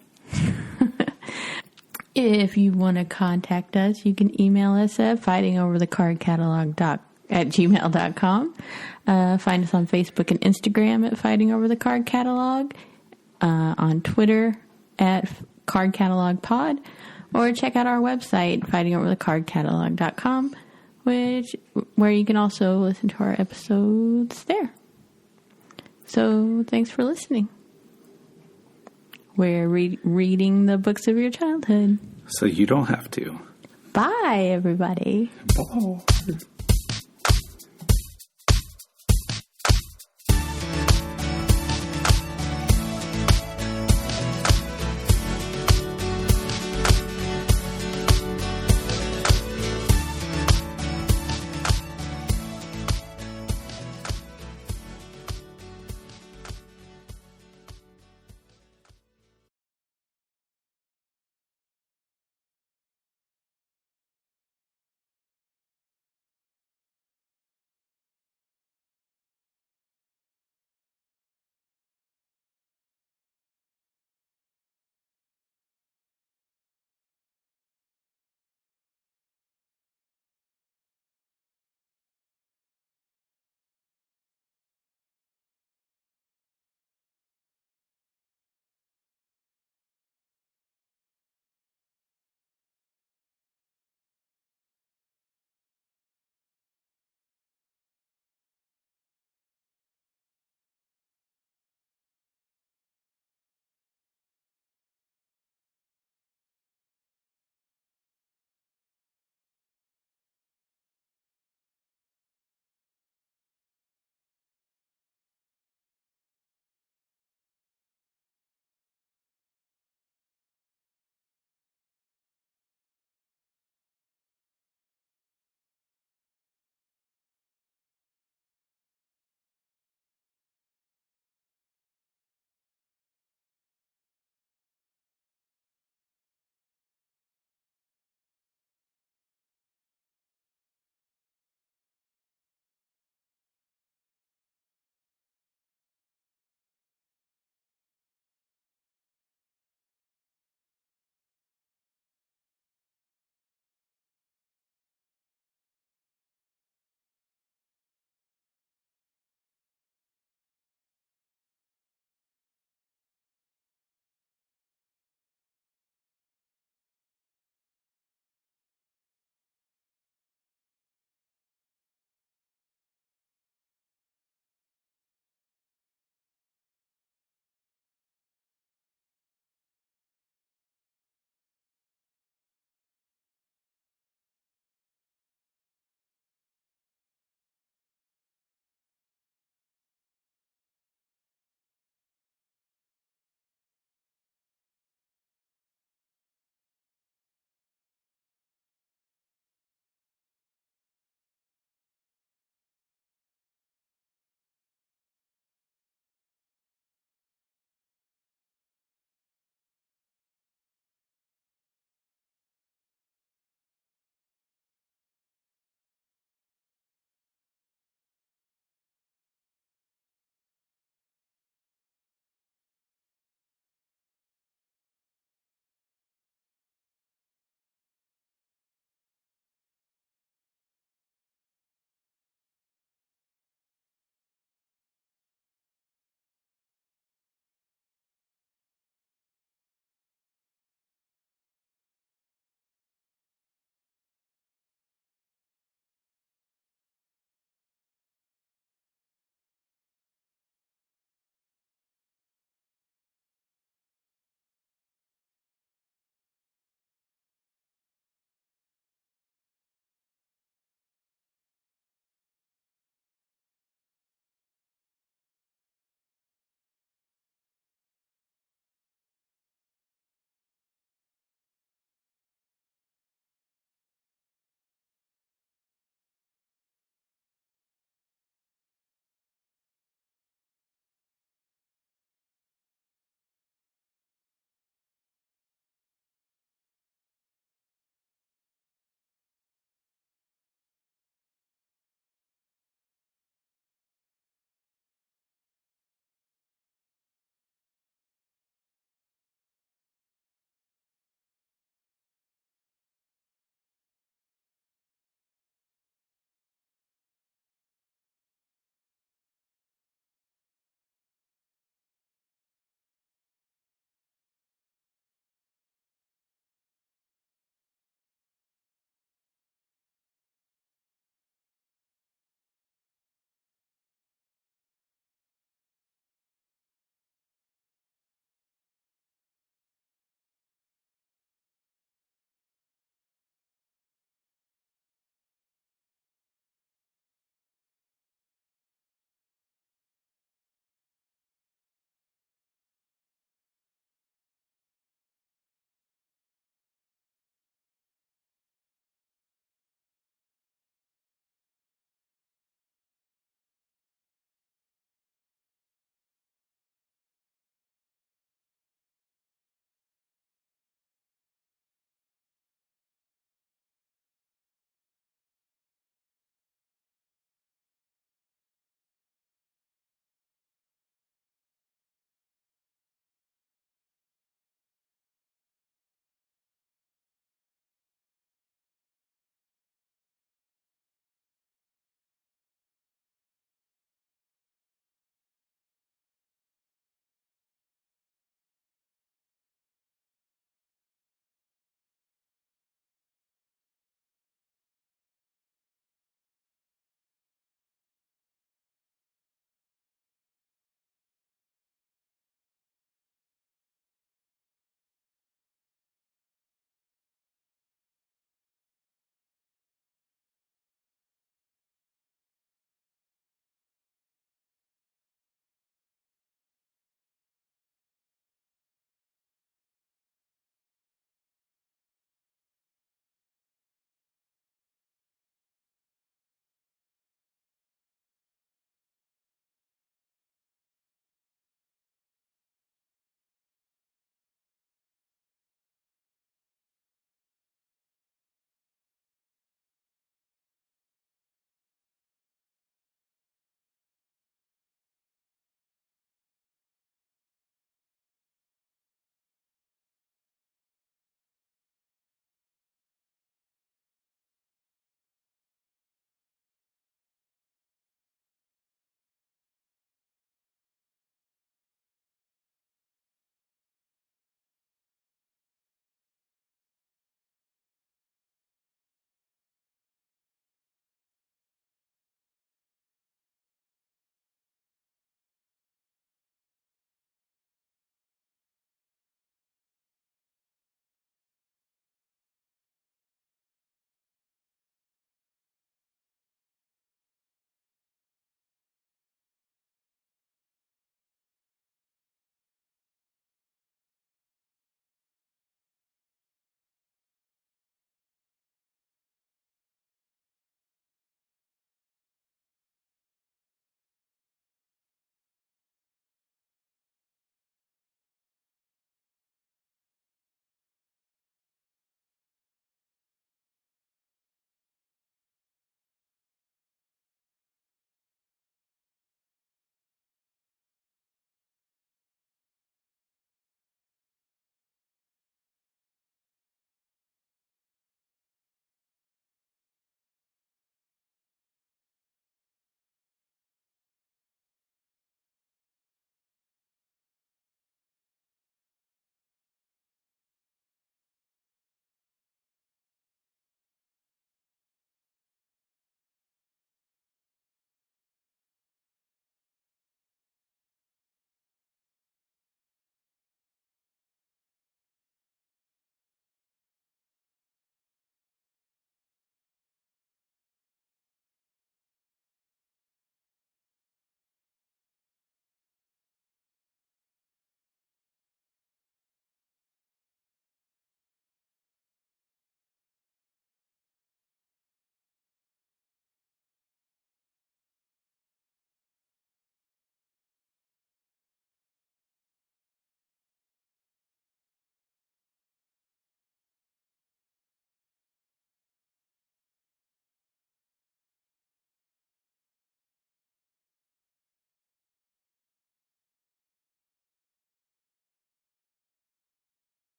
If you want to contact us, you can email us at fightingovertheCardCatalog@gmail.com. Find us on Facebook and Instagram at Fighting Over the Card Catalog. On Twitter at Card Catalog Pod. or check out our website, fightingoverthecardcatalog.com, where you can also listen to our episodes there. So thanks for listening. We're reading the books of your childhood. So you don't have to. Bye, everybody. Bye.